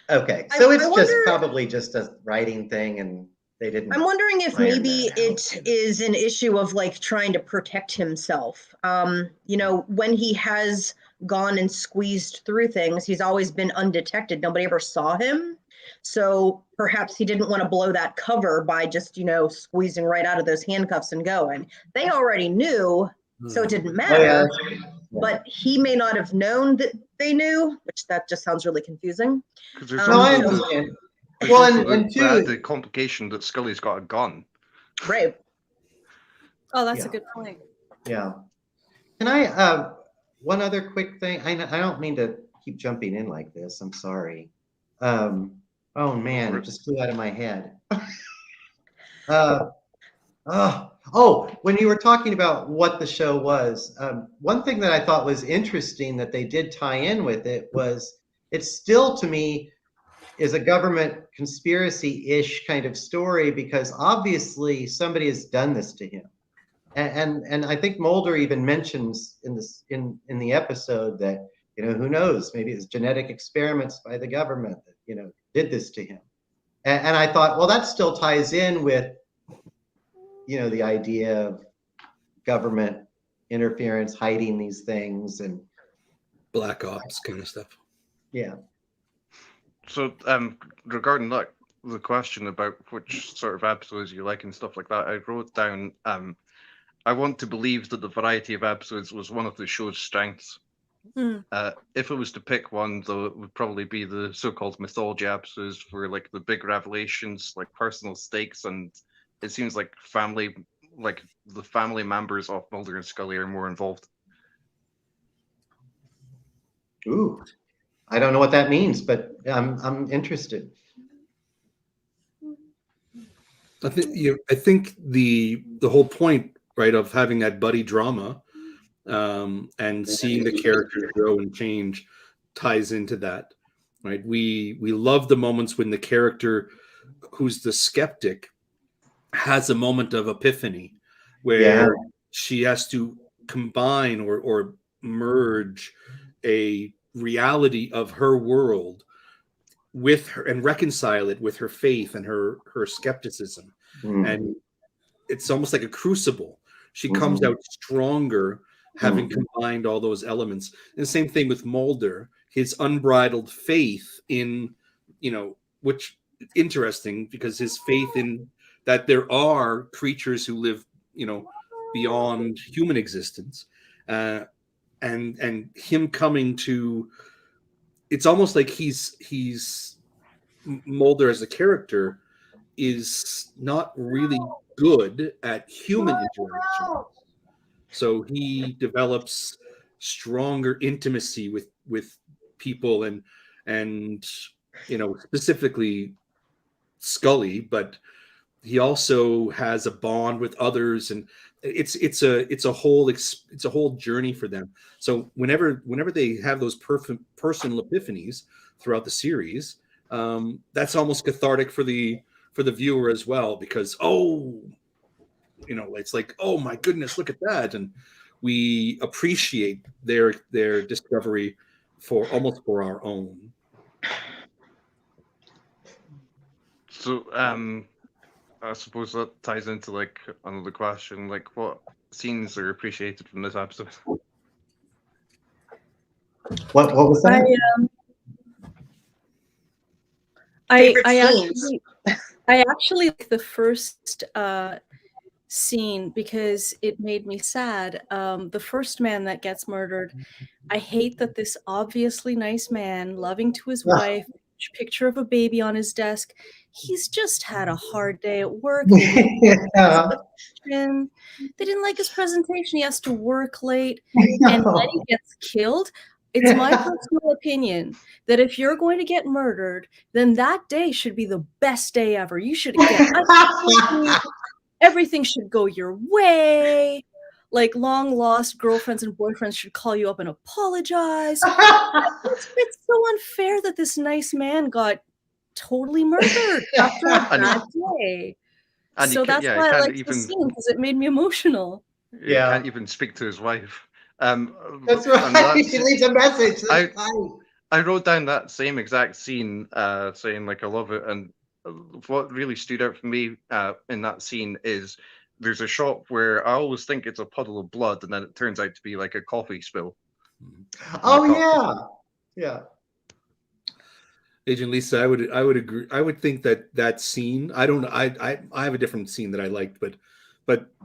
Okay, so
I
it's just
wonder-
probably just a writing thing, and they didn't.
I'm wondering if
iron
maybe
that out.
it is an issue of like trying to protect himself. You know, when he has gone and squeezed through things, he's always been undetected. Nobody ever saw him. So perhaps he didn't want to blow that cover by just, you know, squeezing right out of those handcuffs and going. They already knew, so it didn't matter.
Oh, yeah.
But he may not have known that they knew, which that just sounds really confusing.
'Cause there's
No, I
also the-
understand.
there's
Well,
also
and
the
two,
complication that Scully's got a gun.
Right.
Oh, that's
Yeah.
a good point.
yeah. Can I? One other quick thing. I don't mean to keep jumping in like this. I'm sorry. Oh man, it just flew out of my head. When you were talking about what the show was, one thing that I thought was interesting that they did tie in with it was it's still to me is a government conspiracy-ish kind of story because obviously somebody has done this to him. And I think Mulder even mentions in the episode that, you know, who knows, maybe it's genetic experiments by the government that, you know, did this to him. And I thought, well, that still ties in with, you know, the idea of government interference, hiding these things, and
Black ops kind of stuff.
yeah.
So, regarding that, the question about which sort of episodes you like and stuff like that, I wrote down, I want to believe that the variety of episodes was one of the show's strengths. If it was to pick one, though, it would probably be the so-called mythology episodes for like the big revelations, like personal stakes, and it seems like the family members of Mulder and Scully are more involved.
Ooh, I don't know what that means, but I'm interested.
I think the whole point, right, of having that buddy drama and seeing the characters grow and change ties into that, right? We love the moments when the character who's the skeptic has a moment of epiphany where she has to combine or merge a reality of her world with her and reconcile it with her faith and her skepticism. And it's almost like a crucible. She comes out stronger having combined all those elements. And the same thing with Mulder, his unbridled faith in, you know, which interesting because his faith in that there are creatures who live, you know, beyond human existence, and him coming to, it's almost like he's Mulder as a character is not really good at human interaction. So he develops stronger intimacy with people and you know, specifically Scully, but he also has a bond with others, and it's a whole journey for them. So whenever they have those personal epiphanies throughout the series, that's almost cathartic for the viewer as well, because you know, it's like, oh my goodness, look at that, and we appreciate their discovery for our own.
So, I suppose that ties into like another question, like what scenes are appreciated from this episode?
What was that?
Favorite
I
scenes?
actually like the first scene because it made me sad. The first man that gets murdered, I hate that this obviously nice man, loving to his wife, picture of a baby on his desk, he's just had a hard day at work. They didn't
Yeah.
they didn't like his presentation. He has to work late, and then he gets killed. It's my personal opinion that if you're going to get murdered, then that day should be the best day ever. You should get everything should go your way. Like long lost girlfriends and boyfriends should call you up and apologize. It's so unfair that this nice man got totally murdered after a bad day.
And
So that's
yeah,
why I
can't
liked the
even
scene, because it made me emotional.
he
Yeah.
can't even speak to his wife.
That's
and
right. He leaves a message. That's right.
I wrote down that same exact scene, saying like I love it, and what really stood out for me in that scene is there's a shot where I always think it's a puddle of blood, and then it turns out to be like a coffee spill.
Oh yeah, yeah.
Agent Lisa, I would agree. I would think that scene. I don't. I have a different scene that I liked, but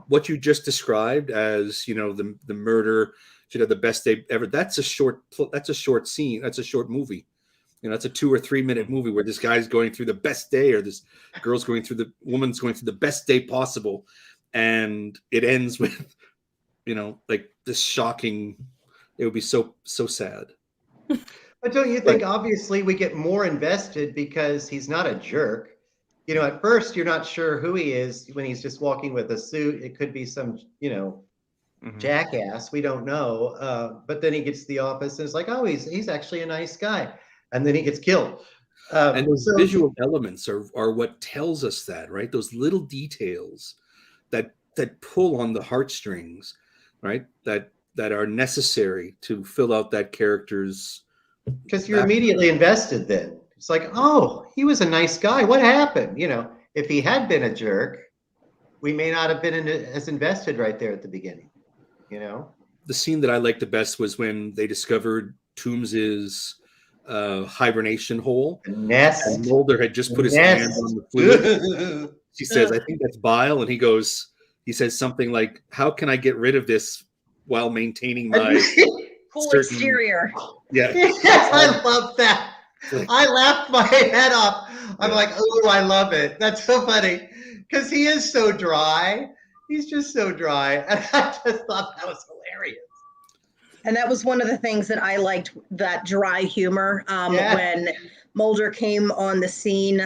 what you just described as the murder should have the best day ever. That's a short scene. That's a short movie. It's a 2 or 3 minute movie where this guy's going through the best day, or this woman's going through the best day possible, and it ends with like this shocking. It would be so sad.
But don't you think obviously we get more invested because he's not a jerk? At first you're not sure who he is when he's just walking with a suit. It could be some, jackass. We don't know. But then he gets to the office and it's like, oh, he's actually a nice guy. And then he gets killed.
And those visual elements are what tells us that, right? Those little details that pull on the heartstrings, right? That are necessary to fill out that character's.
Because you're immediately invested then. It's like, oh, he was a nice guy. What happened? If he had been a jerk, we may not have been as invested right there at the beginning.
The scene that I liked the best was when they discovered Toombs's hibernation hole.
The nest.
And Mulder had just put his hand on the fluid. She says, I think that's bile. And he says something like, how can I get rid of this while maintaining my
cool exterior?
Yeah.
I love that. I laughed my head off. I'm like, oh, I love it. That's so funny. Because he is so dry. He's just so dry. And I just thought that was hilarious.
And that was one of the things that I liked, that dry humor. When Mulder came on the scene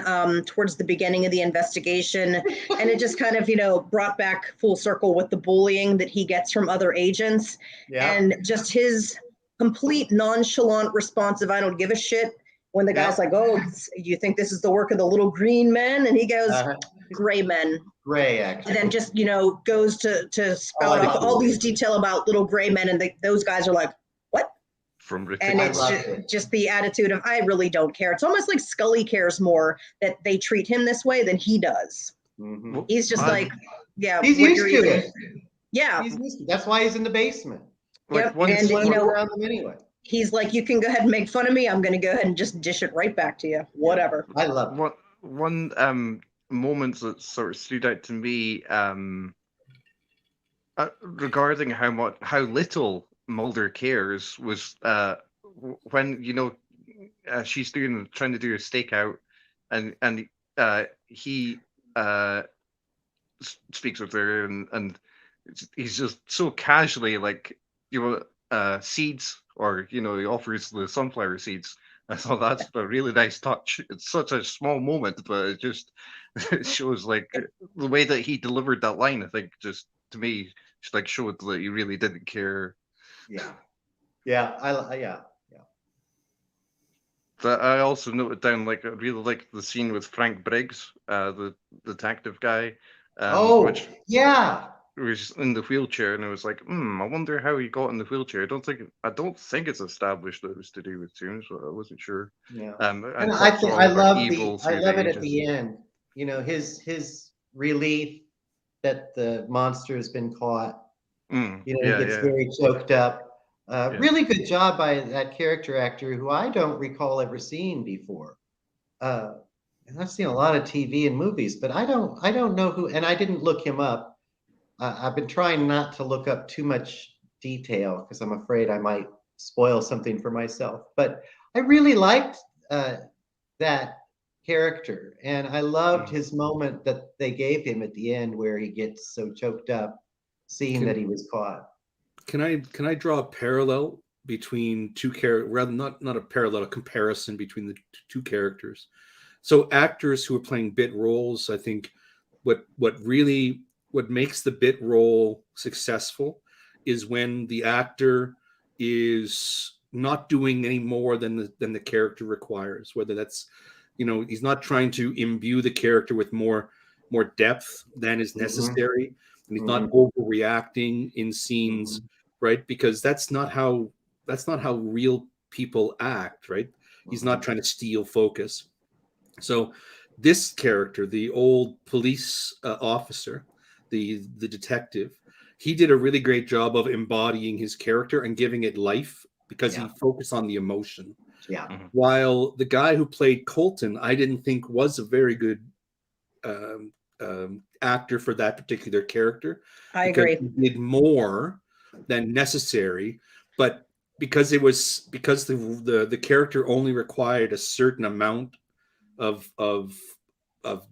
towards the beginning of the investigation, and it just kind of, brought back full circle with the bullying that he gets from other agents. Yeah. And just his complete nonchalant response of, I don't give a shit, when the guy's like, oh, you think this is the work of the little green men? And he goes, gray men.
Gray, actually.
And then just, goes to spout off all these detail about little gray men. And those guys are like, what? And it's just the attitude of, I really don't care. It's almost like Scully cares more that they treat him this way than he does. Mm-hmm. He's just like, yeah.
He's used to it.
Yeah.
He's used to it. That's why he's in the basement.
Yep. And, around them anyway. He's like, you can go ahead and make fun of me. I'm going to go ahead and just dish it right back to you. Whatever.
I love it.
One moment that sort of stood out to me regarding how little Mulder cares was when she's trying to do a stakeout, and he speaks with her, and he's just so casually like seeds, or he offers the sunflower seeds. I thought that's a really nice touch. It's such a small moment, but it shows like the way that he delivered that line. I think just to me, just like showed that he really didn't care.
Yeah.
But I also noted down, like, I really like the scene with Frank Briggs, the detective guy. Which was in the wheelchair, and I was like, I wonder how he got in the wheelchair. I don't think it's established that it was to do with Toombs, but I wasn't sure.
Yeah. And I love it at the end. His relief that the monster has been caught.
Mm,
You know,
yeah,
he gets
yeah.
very choked up.
Yeah.
Really good job by that character actor who I don't recall ever seeing before. And I've seen a lot of TV and movies, but I don't know who, and I didn't look him up. I've been trying not to look up too much detail because I'm afraid I might spoil something for myself. But I really liked that character, and I loved
Mm.
his moment that they gave him at the end where he gets so choked up, seeing that he was caught.
Can I draw a parallel between two characters, rather not a parallel, a comparison between the two characters? So actors who are playing bit roles, I think what makes the bit role successful is when the actor is not doing any more than the character requires. Whether that's, he's not trying to imbue the character with more depth than is necessary, and he's not overreacting in scenes, right? Because that's not how real people act, right? He's not trying to steal focus. So this character, the old police officer, the detective, he did a really great job of embodying his character and giving it life because he focused on the emotion.
Yeah.
While the guy who played Colton, I didn't think was a very good actor for that particular character.
I
because
agree.
He did more than necessary, but because the character only required a certain amount of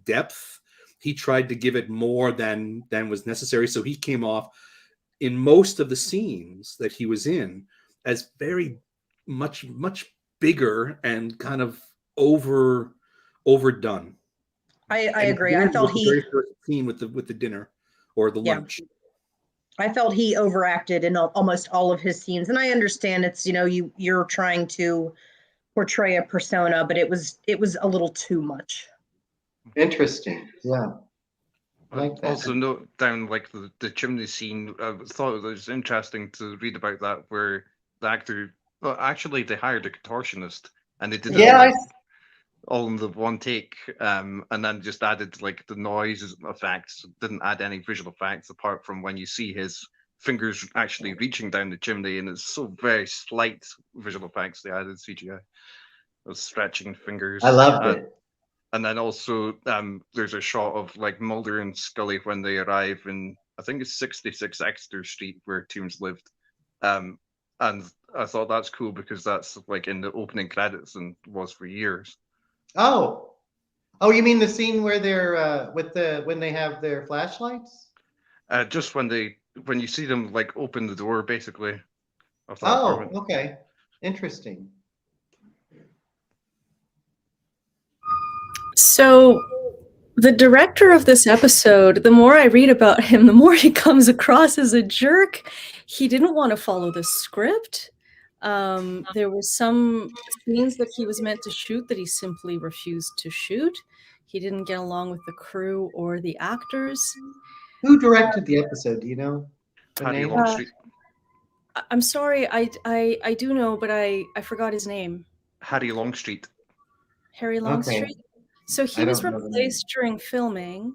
depth, he tried to give it more than was necessary. So he came off in most of the scenes that he was in as very much bigger and kind of overdone.
I
And
agree. I felt
the
he,
very first scene with the dinner or the
yeah,
lunch.
I felt he overacted in almost all of his scenes. And I understand it's, you're trying to portray a persona, but it was a little too much.
Interesting. Yeah. I
I
like that.
also note down like the chimney scene. I thought it was interesting to read about that, where the actor, well, actually they hired a contortionist and they did it
Yeah,
like all in the one take, and then just added like the noise effects. Didn't add any visual effects apart from when you see his fingers actually reaching down the chimney, and it's so very slight visual effects they added CGI. Those stretching fingers.
I loved it.
And then also, there's a shot of like Mulder and Scully when they arrive in, I think it's 66 Exeter Street where Toombs lived. And I thought that's cool because that's like in the opening credits and was for years.
Oh, you mean the scene where they're when they have their flashlights?
Just when you see them like open the door, basically, of that
Oh,
apartment.
okay. Interesting.
So the director of this episode, the more I read about him, the more he comes across as a jerk. He didn't want to follow the script. There were some scenes that he was meant to shoot that he simply refused to shoot. He didn't get along with the crew or the actors.
Who directed the episode? Do you know the
Paddy
name?
Longstreet.
I'm sorry, I do know, but I forgot his name.
Harry Longstreet.
Harry
Okay.
Longstreet. So he
I
was
don't know the name.
replaced during filming,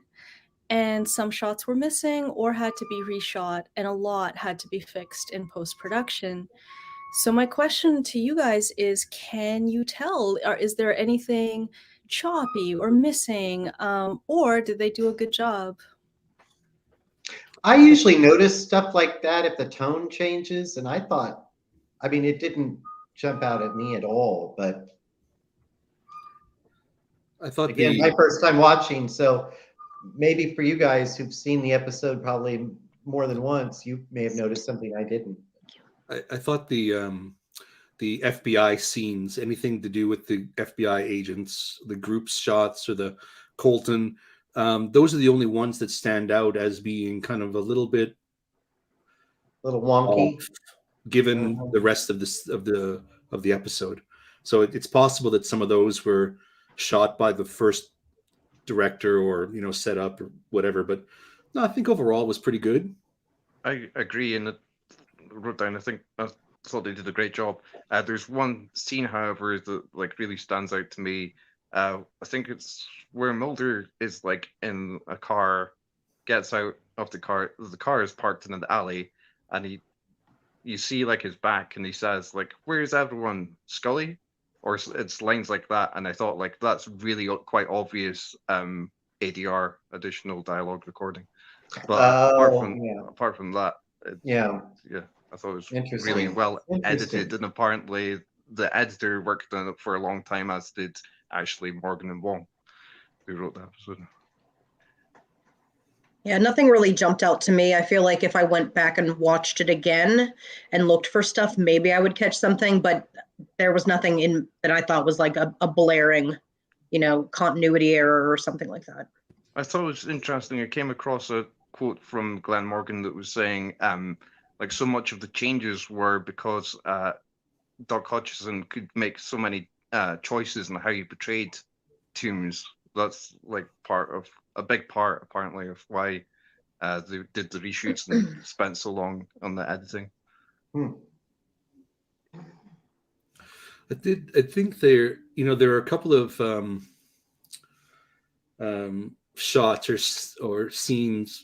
and some shots were missing or had to be reshot, and a lot had to be fixed in post-production. So my question to you guys is, can you tell, or is there anything choppy or missing, or did they do a good job?
I usually notice stuff like that if the tone changes, and I mean, it didn't jump out at me at all, but
I thought
again, my first time watching, so maybe for you guys who've seen the episode probably more than once, you may have noticed something I didn't.
I thought the FBI scenes, anything to do with the FBI agents, the group shots or the Colton, those are the only ones that stand out as being kind of a little bit
Wonky.
off, given the rest of the episode. So it's possible that some of those were shot by the first director or set up or whatever. But no, I think overall it was pretty good.
I agree, and it wrote down. I thought they did a great job. There's one scene, however, that like really stands out to me I think it's where Mulder is like in a car, gets out of the car. The car is parked in an alley, and you see like his back, and he says like, "Where's everyone, Scully?" Or it's lines like that. And I thought like that's really quite obvious ADR, additional dialogue recording. But apart from that,
yeah,
I thought it was
interesting.
really well
Interesting.
edited, and apparently the editor worked on it for a long time, as did actually Morgan and Wong, who wrote the episode.
Yeah, nothing really jumped out to me. I feel like if I went back and watched it again and looked for stuff, maybe I would catch something, but there was nothing in that I thought was like a blaring, continuity error or something like that.
I thought it was interesting. I came across a quote from Glenn Morgan that was saying, like so much of the changes were because Doc Hutchison could make so many choices in how he portrayed Toomes. That's like a big part, apparently, of why they did the reshoots and spent so long on the editing.
I think there are a couple of shots or scenes,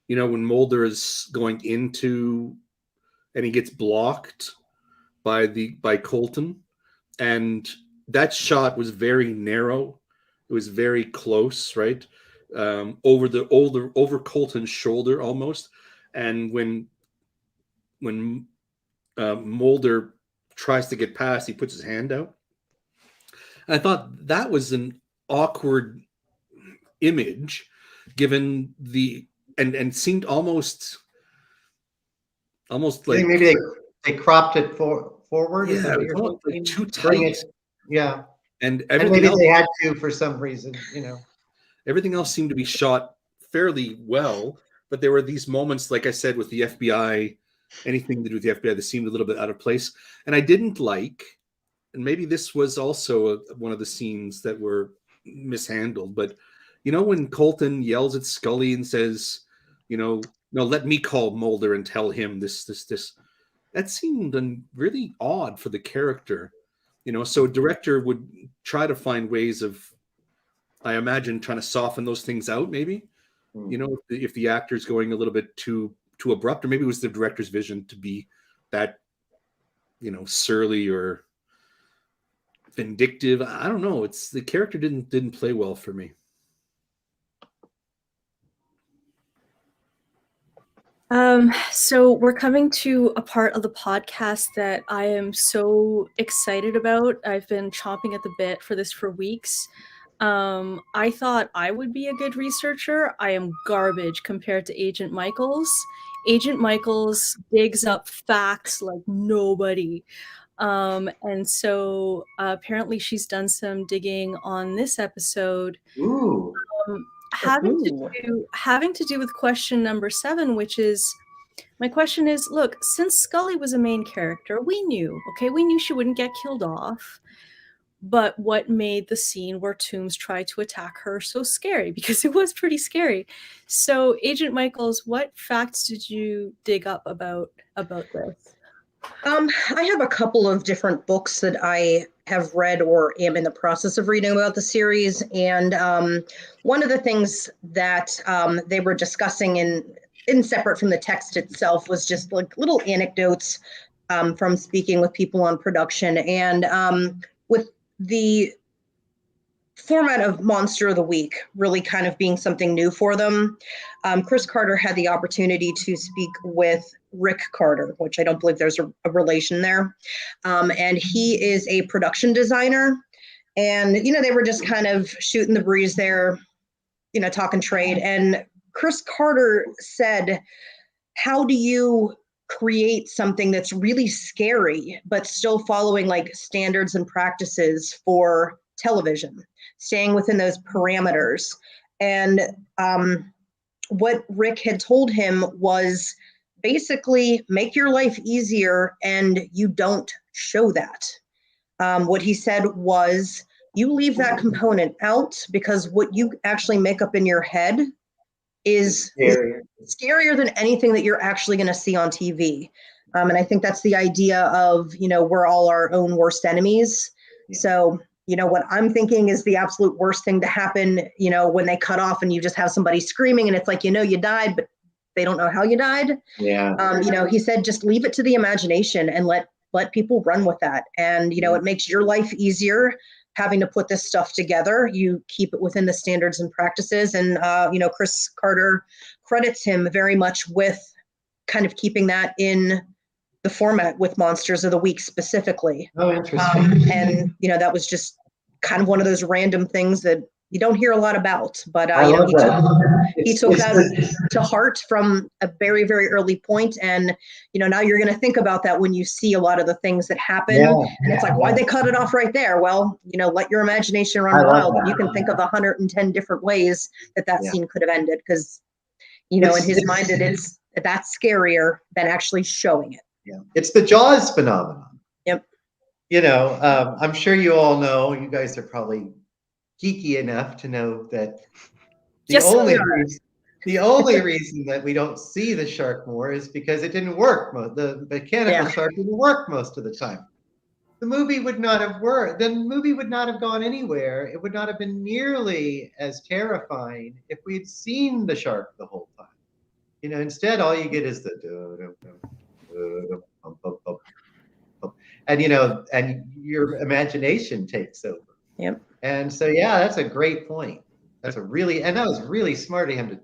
when Mulder is going into and he gets blocked by Colton, and that shot was very narrow. It was very close, right? Over Colton's shoulder almost. And when Mulder tries to get past, he puts his hand out. And I thought that was an awkward image, given and seemed almost like
maybe they cropped it forward.
Yeah, it was almost like too tight.
Yeah,
and
maybe else, they had to for some reason.
Everything else seemed to be shot fairly well, but there were these moments, like I said, with the FBI. Anything to do with the FBI that seemed a little bit out of place, and I didn't like. And maybe this was also one of the scenes that were mishandled. But when Colton yells at Scully and says, "No, let me call Mulder and tell him this," that seemed really odd for the character. So a director would try to find ways of, I imagine, trying to soften those things out. Maybe, if the actor's going a little bit too abrupt, or maybe it was the director's vision to be that, surly or vindictive. I don't know. It's the character didn't play well for me.
So we're coming to a part of the podcast that I am so excited about. I've been chomping at the bit for this for weeks. I thought I would be a good researcher. I am garbage compared to Agent Michaels. Agent Michaels digs up facts like nobody. And so apparently she's done some digging on this episode.
Ooh.
Having to do with question number 7, which is, my question is, look, since Scully was a main character, we knew she wouldn't get killed off. But what made the scene where Toomes tried to attack her so scary? Because it was pretty scary. So, Agent Michaels, what facts did you dig up about this?
I have a couple of different books that I have read or am in the process of reading about the series. And one of the things that they were discussing in separate from the text itself was just like little anecdotes from speaking with people on production. And with the format of Monster of the Week really kind of being something new for them, Chris Carter had the opportunity to speak with Rick Carter, which I don't believe there's a relation there. And he is a production designer. And, they were just kind of shooting the breeze there, talking trade. And Chris Carter said, how do you create something that's really scary, but still following like standards and practices for television, staying within those parameters? And what Rick had told him was basically make your life easier, and you don't show that. What he said was, you leave that component out because what you actually make up in your head is scarier than anything that you're actually going to see on TV. And I think that's the idea of, we're all our own worst enemies. Yeah. So, You know, what I'm thinking is the absolute worst thing to happen, you know, when they cut off and you just have somebody screaming and it's like, you know, you died, but they don't know how you died.
Yeah.
You know, he said, just leave it to the imagination and let people run with that. And, you know, it makes your life easier having to put this stuff together. You keep it within the standards and practices. And, you know, Chris Carter credits him very much with kind of keeping that in the format with Monsters of the Week specifically.
Oh, interesting.
And, you know, that was just kind of one of those random things that you don't hear a lot about, but
I
you know,
love that.
he took that to heart from a very, very early point. And, you know, now you're going to think about that when you see a lot of the things that happen. And it's like, why'd they cut it off right there? Well, you know, let your imagination run wild. You can think of 110 different ways that scene could have ended, because, you know, in his mind, that's scarier than actually showing it.
Yeah. It's the Jaws phenomenon.
Yep.
You know, I'm sure you all know, you guys are probably geeky enough to know that the only reason that we don't see the shark more is because it didn't work. The mechanical shark didn't work most of the time. The movie would not have worked. The movie would not have gone anywhere. It would not have been nearly as terrifying if we had seen the shark the whole time. You know, instead, all you get is the and, you know, and your imagination takes over.
Yep.
And so, yeah, that's a great point. That was really smart of him to,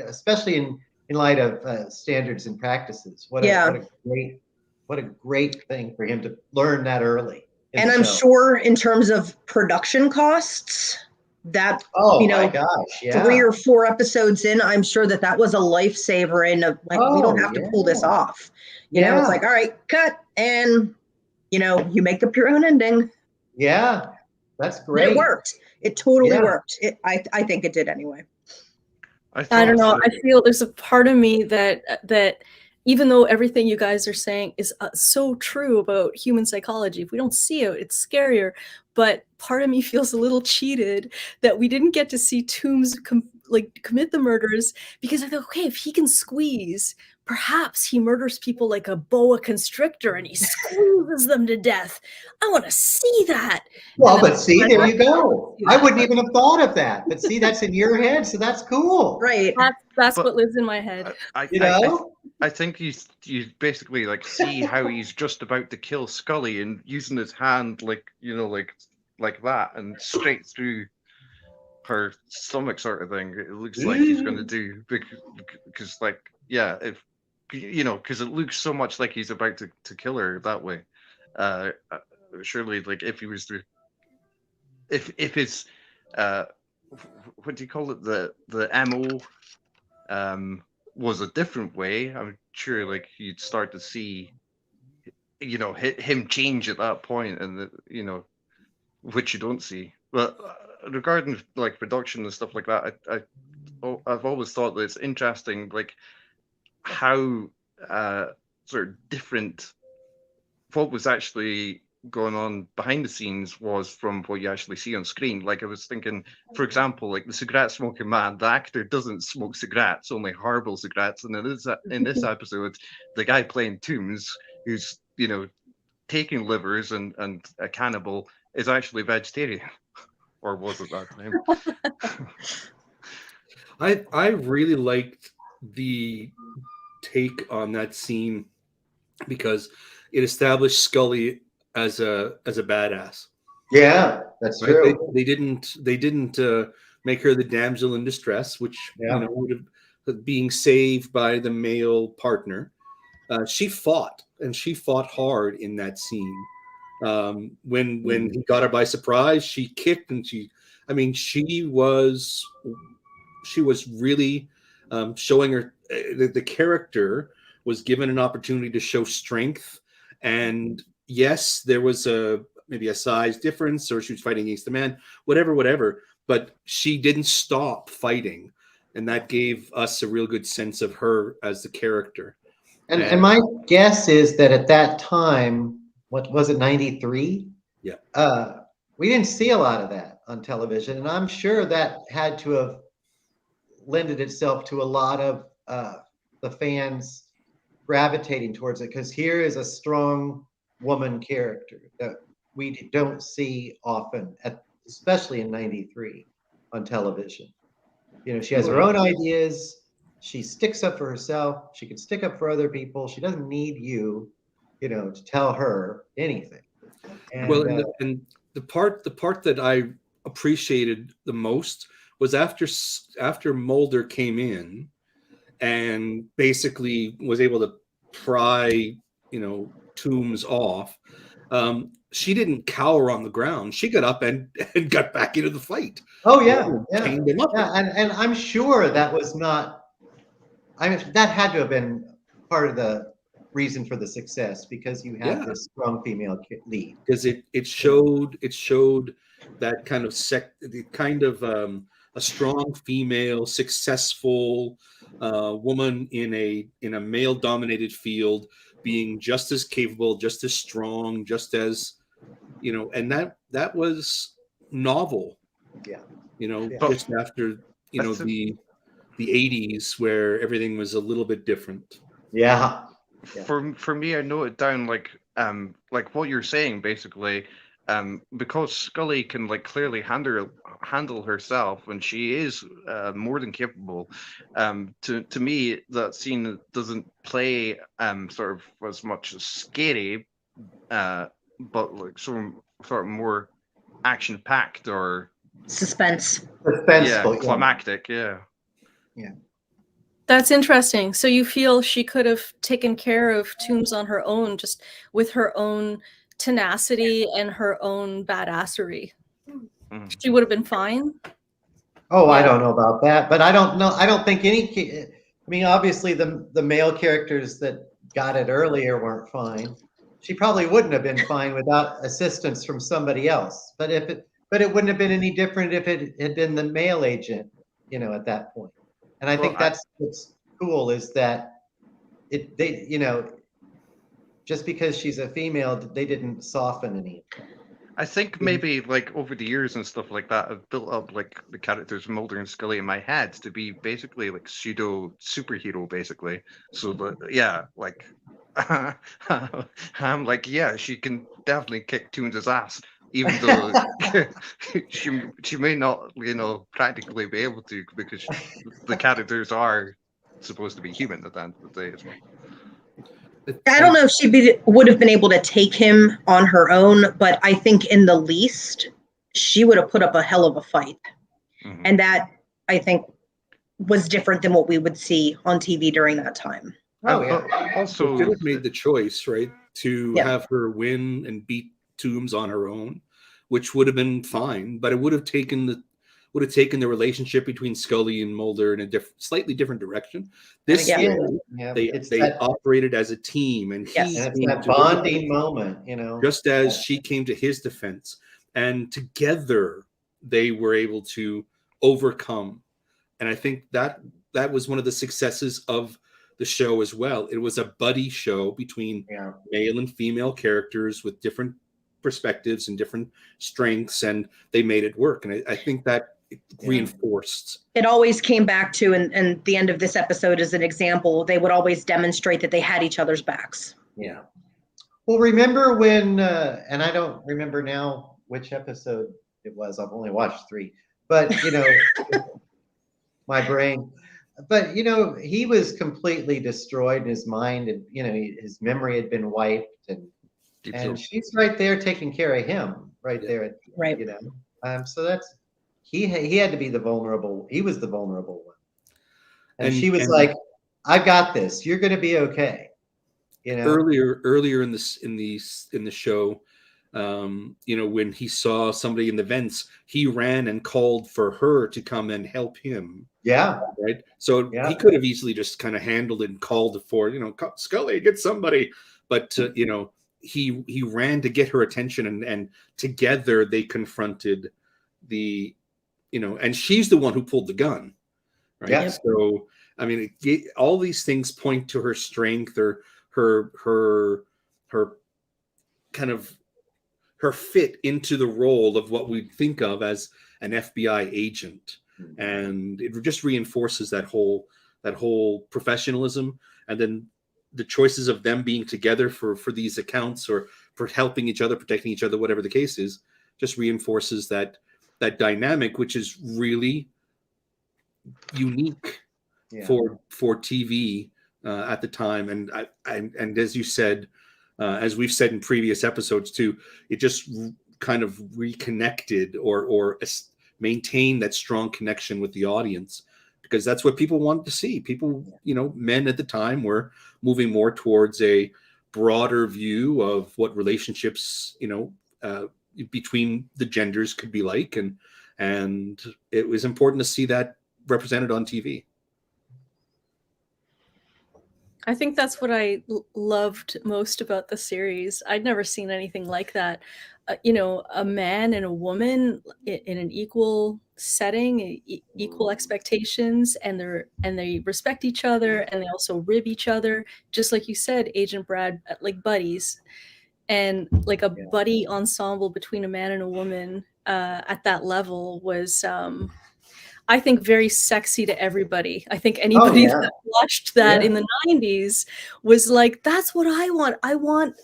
especially in light of standards and practices. What a great thing for him to learn that early.
And I'm sure in terms of production costs, that, you know,
my gosh,
3 or 4 episodes in, I'm sure that was a lifesaver in like, we don't have to pull this off. You know, it's like, all right, cut. And, you know, you make up your own ending.
Yeah, that's great.
It worked. It totally worked. I think it did anyway.
I don't know. I feel there's a part of me that even though everything you guys are saying is so true about human psychology, if we don't see it, it's scarier. But part of me feels a little cheated that we didn't get to see Toombs commit the murders, because I thought, okay, if he can squeeze, perhaps he murders people like a boa constrictor and he squeezes them to death. I want to see that.
Well, but see, there you go. I wouldn't even have thought of that. But see, that's in your head, so that's cool.
Right.
That's what lives in my head.
I think you basically like see how he's just about to kill Scully and using his hand like that and straight through her stomach sort of thing. It looks like he's going to do because like, yeah, if you know, because it looks so much like he's about to kill her that way. Surely, like if he was if his what do you call it, the MO was a different way, I'm sure like you'd start to see, you know, him change at that point, and you know, which you don't see. But regarding like production and stuff like that, I've always thought that it's interesting, like how sort of different what was actually going on behind the scenes was from what you actually see on screen. Like I was thinking, for example, like the cigarette smoking man, the actor doesn't smoke cigarettes, only horrible cigarettes. And in this episode, the guy playing Toombs, who's, you know, taking livers and a cannibal, is actually vegetarian. Or was it that time?
I really liked the take on that scene because it established Scully as a badass.
Yeah, that's true.
They didn't make her the damsel in distress, which you know would have being saved by the male partner. She fought, and she fought hard in that scene. When he got her by surprise, she kicked, and she was really showing her the character was given an opportunity to show strength. And yes, there was maybe a size difference, or she was fighting against a man, whatever, but she didn't stop fighting, and that gave us a real good sense of her as the character.
And my guess is that at that time, what was it, 93?
Yeah.
We didn't see a lot of that on television, and I'm sure that had to have lended itself to a lot of the fans gravitating towards it, because here is a strong woman character that we don't see often, especially in '93 on television. You know, she has her own ideas. She sticks up for herself. She can stick up for other people. She doesn't need you, you know, to tell her anything. And,
well, and the part that I appreciated the most was after Mulder came in and basically was able to pry, you know, Toombs off. She didn't cower on the ground. She got up and got back into the fight.
oh yeah, yeah,
Chained him up.
yeah, and I'm sure that was not. I mean, that had to have been part of the reason for the success, because you had this strong female lead.
Because it showed that kind of a strong female, successful woman in a male dominated field, being just as capable, just as strong, just as, you know, and that was novel.
Yeah.
You know,
Yeah.
just after, you know, the 80s where everything was a little bit different.
Yeah.
For me, I noted down like what you're saying basically, because Scully can like clearly handle herself, and she is more than capable. To me, that scene doesn't play sort of as much as scary, but like sort of more action packed or
Suspense.
Suspenseful.
climactic. Yeah.
That's interesting. So you feel she could have taken care of Toombs on her own, just with her own tenacity and her own badassery. She would have been fine.
Oh, I don't know about that, but I don't know. I don't think I mean, obviously the male characters that got it earlier weren't fine. She probably wouldn't have been fine without assistance from somebody else. But it wouldn't have been any different if it had been the male agent, you know, at that point. And I think that's what's cool, is that they, you know, just because she's a female, they didn't soften any.
I think maybe like over the years and stuff like that, I've built up like the characters Mulder and Scully in my head to be basically like pseudo superhero, basically. So that like I'm like, yeah, she can definitely kick Toombs' ass, even though she may not, you know, practically be able to, because the characters are supposed to be human at the end of the day as well.
I don't know if she would have been able to take him on her own, but I think in the least, she would have put up a hell of a fight.
Mm-hmm.
And that, I think, was different than what we would see on TV during that time.
Oh, yeah.
But also,
she could have made the choice, right, to have her win and beat Toombs on her own, which would have been fine, but it would have taken the relationship between Scully and Mulder in a slightly different direction. This
again,
they operated as a team, and
and it's that bonding moment, you know.
Just as she came to his defense, and together they were able to overcome. And I think that was one of the successes of the show as well. It was a buddy show between male and female characters with different perspectives and different strengths, and they made it work. And I think that reinforced.
It always came back to, and the end of this episode is an example, they would always demonstrate that they had each other's backs.
Yeah. Well, remember when, and I don't remember now which episode it was. I've only watched 3, but you know, my brain. But you know, he was completely destroyed in his mind, and you know, his memory had been wiped, and she's right there taking care of him, right there,
right?
You know, so that's he had to be the vulnerable. He was the vulnerable one, and she was like, "I've got this. You're going to be okay." You know,
earlier in the show, you know, when he saw somebody in the vents, he ran and called for her to come and help him.
Yeah.
Right. So he could have easily just kind of handled it and called for, you know, Scully, get somebody. But, you know, he ran to get her attention, and together they confronted the, you know, and she's the one who pulled the gun. Right.
Yeah.
So, I mean, all these things point to her strength, or her kind of her fit into the role of what we think of as an FBI agent. And it just reinforces that whole professionalism, and then the choices of them being together for these accounts or for helping each other, protecting each other, whatever the case is, just reinforces that dynamic, which is really unique for TV at the time. And as you said, as we've said in previous episodes too, it just kind of reconnected or maintained that strong connection with the audience, because that's what people wanted to see. People, men at the time were moving more towards a broader view of what relationships, between the genders could be like, and it was important to see that represented on TV.
I think that's what I loved most about the series. I'd never seen anything like that. A man and a woman in an equal setting, equal expectations, and they respect each other, and they also rib each other, just like you said, Agent Brad, like buddies, and like a buddy ensemble between a man and a woman at that level was, I think, very sexy to everybody. I think anybody that watched that in the 90s was like, that's what I want. I want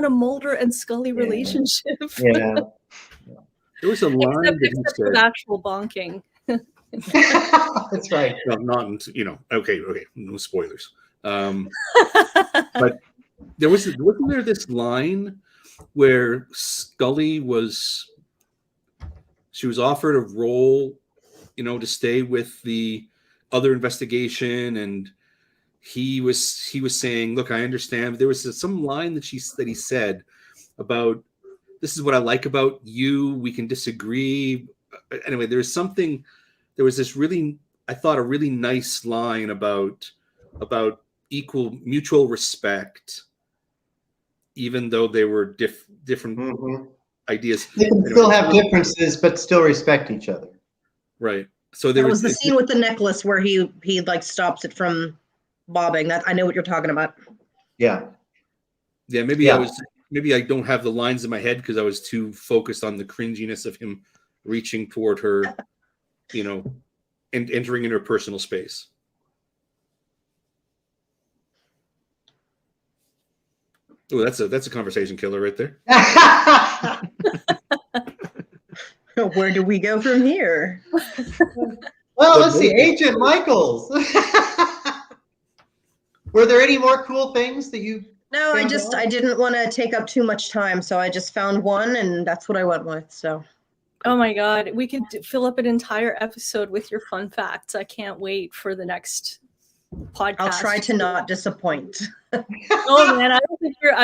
a Mulder and Scully relationship.
Yeah.
There was a line
except for actual bonking.
That's right.
Well, not, okay, no spoilers. But wasn't there this line where Scully was offered a role, to stay with the other investigation, and he was saying, look, I understand. There was some line that he said about, this is what I like about you. We can disagree. Anyway, there was this really, I thought, a really nice line about equal mutual respect, even though they were different ideas.
They can still have differences, but still respect each other. Right.
So
there was the scene with the necklace where he like stops it from bobbing. That I know what you're talking about.
Yeah.
Yeah. Maybe I don't have the lines in my head because I was too focused on the cringiness of him reaching toward her, and entering in her personal space. Oh, that's a conversation killer right there.
Where do we go from here?
Well, let's see. Agent Michaels. Were there any more cool things that you?
No, I didn't want to take up too much time, so I just found one, and that's what I went with. So.
Oh my God, we could fill up an entire episode with your fun facts. I can't wait for the next podcast.
I'll try to not disappoint.
Oh man, I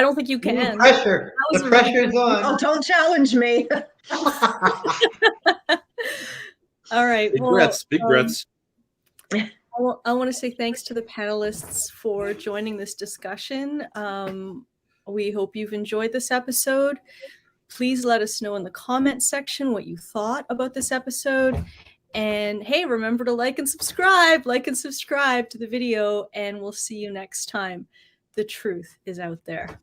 don't think you can.
Pressure. The pressure's on.
Oh, don't challenge me.
All right.
Big breaths. Big breaths.
I want to say thanks to the panelists for joining this discussion. We hope you've enjoyed this episode. Please let us know in the comment section what you thought about this episode. And hey, remember to like and subscribe to the video, and we'll see you next time. The truth is out there.